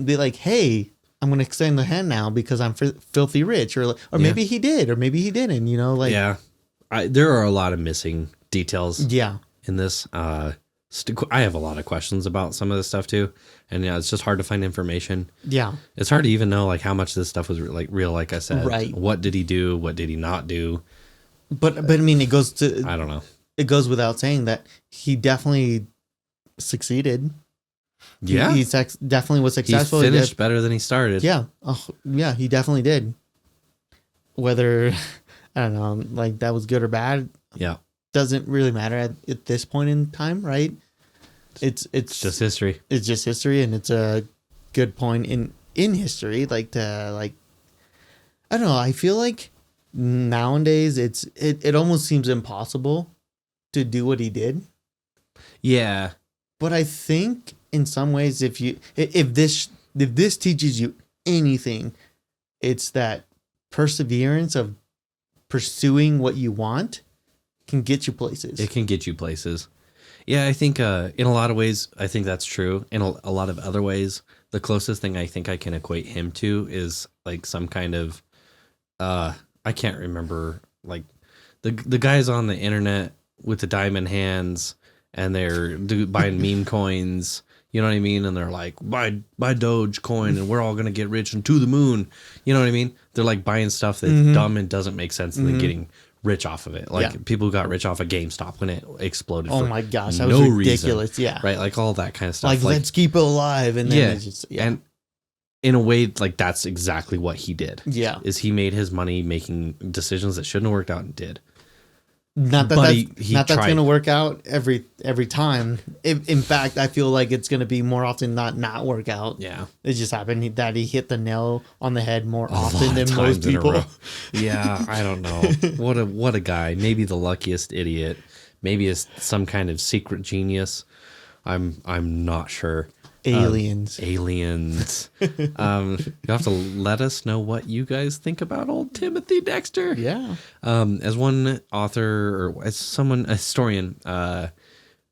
B: be like, hey, I'm going to extend the hand now because I'm filthy rich, or maybe he did, or maybe he didn't, you know, like,
A: there are a lot of missing details.
B: Yeah.
A: In this, I have a lot of questions about some of this stuff too. And it's just hard to find information. Yeah. It's hard to even know like how much this stuff was like real. Like I said,
B: right.
A: What did he do? What did he not do?
B: But I mean, it goes to,
A: I don't know.
B: It goes without saying that he definitely succeeded.
A: Yeah.
B: He definitely was successful.
A: He finished better than he started.
B: Yeah. Oh, yeah, he definitely did. Whether, I don't know, like that was good or bad.
A: Yeah.
B: Doesn't really matter at this point in time, right? It's
A: just history.
B: It's just history, and it's a good point in history. Like I don't know. I feel like nowadays it almost seems impossible to do what he did.
A: Yeah.
B: But I think in some ways, if this teaches you anything, it's that perseverance of pursuing what you want can get you places.
A: It can get you places. Yeah, I think in a lot of ways, I think that's true. In a lot of other ways, the closest thing I think I can equate him to is like some kind of, I can't remember, like the guys on the internet with the diamond hands and they're buying meme coins. You know what I mean? And they're like, buy Dogecoin and we're all going to get rich and to the moon. You know what I mean? They're like buying stuff that's dumb and doesn't make sense and then getting rich off of it. Like people who got rich off of GameStop when it exploded.
B: Oh my gosh, that was ridiculous. Reason,
A: yeah. Right? Like all that kind of stuff.
B: Like let's keep it alive. And then it's just,
A: And in a way, like that's exactly what he did.
B: Yeah.
A: Is he made his money making decisions that shouldn't have worked out and did.
B: Not that that's going to work out every time. In fact, I feel like it's going to be more often not work out.
A: Yeah.
B: It just happened that he hit the nail on the head more often than most people.
A: Yeah, I don't know. What a guy. Maybe the luckiest idiot. Maybe it's some kind of secret genius. I'm not sure.
B: Aliens.
A: You have to let us know what you guys think about old Timothy Dexter.
B: Yeah.
A: As one author or as a historian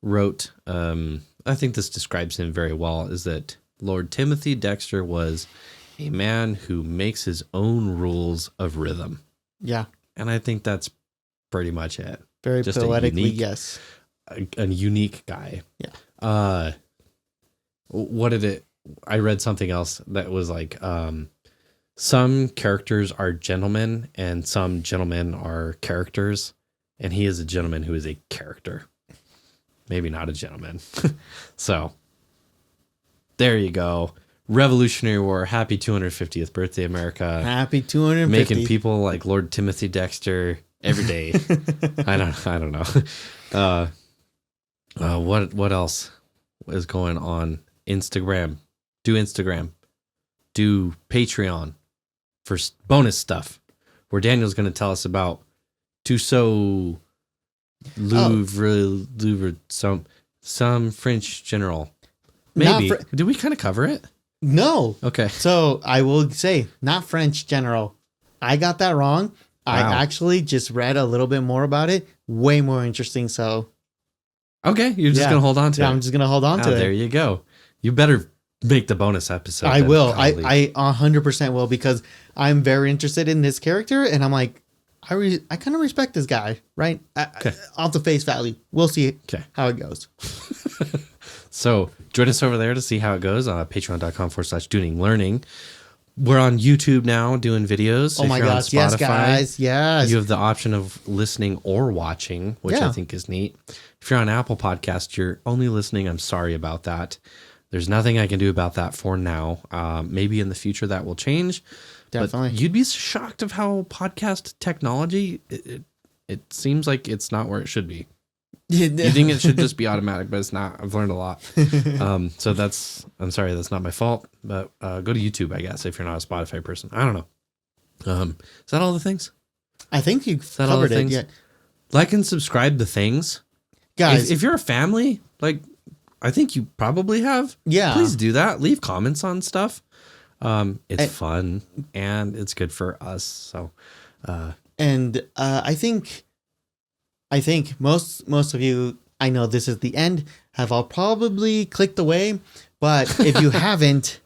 A: wrote, I think this describes him very well, is that Lord Timothy Dexter was a man who makes his own rules of rhythm.
B: Yeah.
A: And I think that's pretty much it.
B: Very just poetically, yes.
A: A unique guy.
B: Yeah.
A: What did it? I read something else that was like, some characters are gentlemen and some gentlemen are characters. And he is a gentleman who is a character. Maybe not a gentleman. So there you go. Revolutionary War. Happy 250th birthday, America.
B: Happy 250th.
A: Making people like Lord Timothy Dexter every day. I don't know. What else is going on? Instagram. Do Instagram. Do Patreon for bonus stuff where Daniel's going to tell us about Tussaud Louvre, some French general. Maybe. Did we kind of cover it?
B: No.
A: Okay.
B: So I will say, not French general. I got that wrong. Wow. I actually just read a little bit more about it. Way more interesting. So.
A: Okay. You're just going to hold on to it.
B: I'm just going to hold on to it.
A: There you go. You better make the bonus episode.
B: I will. I 100% will, because I'm very interested in this character. And I'm like, I kind of respect this guy, right? Okay. Off the face value. We'll see how it goes.
A: So join us over there to see how it goes on patreon.com/doinglearning. We're on YouTube now doing videos.
B: Oh my gosh. Yes, guys. Yes.
A: You have the option of listening or watching, which I think is neat. If you're on Apple Podcast, you're only listening. I'm sorry about that. There's nothing I can do about that for now. Maybe in the future that will change.
B: Definitely.
A: But you'd be shocked of how podcast technology, it seems like it's not where it should be. You think it should just be automatic, but it's not. I've learned a lot. So I'm sorry, that's not my fault. But go to YouTube, I guess, if you're not a Spotify person. I don't know. Is that all the things?
B: I think you covered it. Yeah.
A: Like and subscribe to things.
B: Guys.
A: If you're a family, like I think you probably have.
B: Yeah.
A: Please do that. Leave comments on stuff. It's fun and it's good for us. So,
B: I think most of you, I know this is the end, have all probably clicked away, but if you haven't,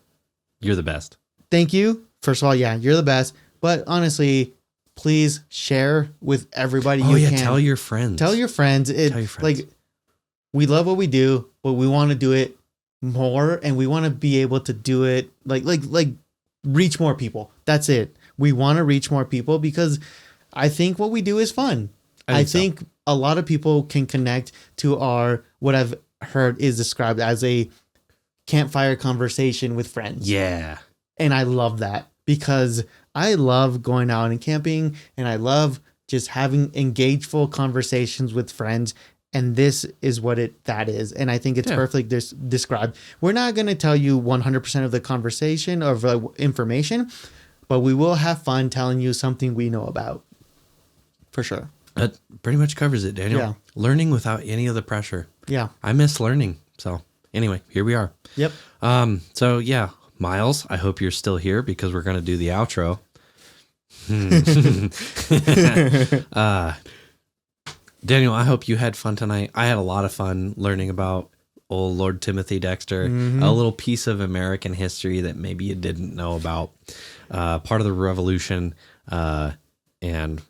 A: you're the best.
B: Thank you. First of all, you're the best. But honestly, please share with everybody you can.
A: Tell your friends.
B: Tell your friends. Like, we love what we do, but we want to do it more, and we want to be able to do it like reach more people. That's it. We want to reach more people because I think what we do is fun. I think a lot of people can connect to what I've heard is described as a campfire conversation with friends.
A: Yeah.
B: And I love that because I love going out and camping, and I love just having engageful conversations with friends. And this is what that is. And I think it's perfectly described. We're not going to tell you 100% of the conversation or information, but we will have fun telling you something we know about. For sure.
A: That pretty much covers it, Daniel.
B: Yeah.
A: Learning without any of the pressure.
B: Yeah. I
A: miss learning. So anyway, here we are.
B: Yep.
A: So yeah, Miles, I hope you're still here because we're going to do the outro. Daniel, I hope you had fun tonight. I had a lot of fun learning about old Lord Timothy Dexter, a little piece of American history that maybe you didn't know about, part of the Revolution, and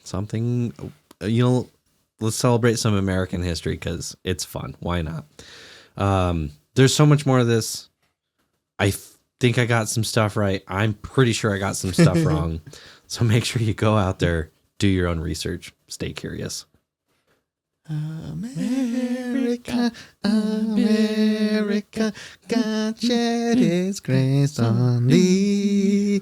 A: something, let's celebrate some American history because it's fun. Why not? There's so much more of this. I think I got some stuff right. I'm pretty sure I got some stuff wrong. So make sure you go out there, do your own research, stay curious.
B: America, America, God shed his grace on thee.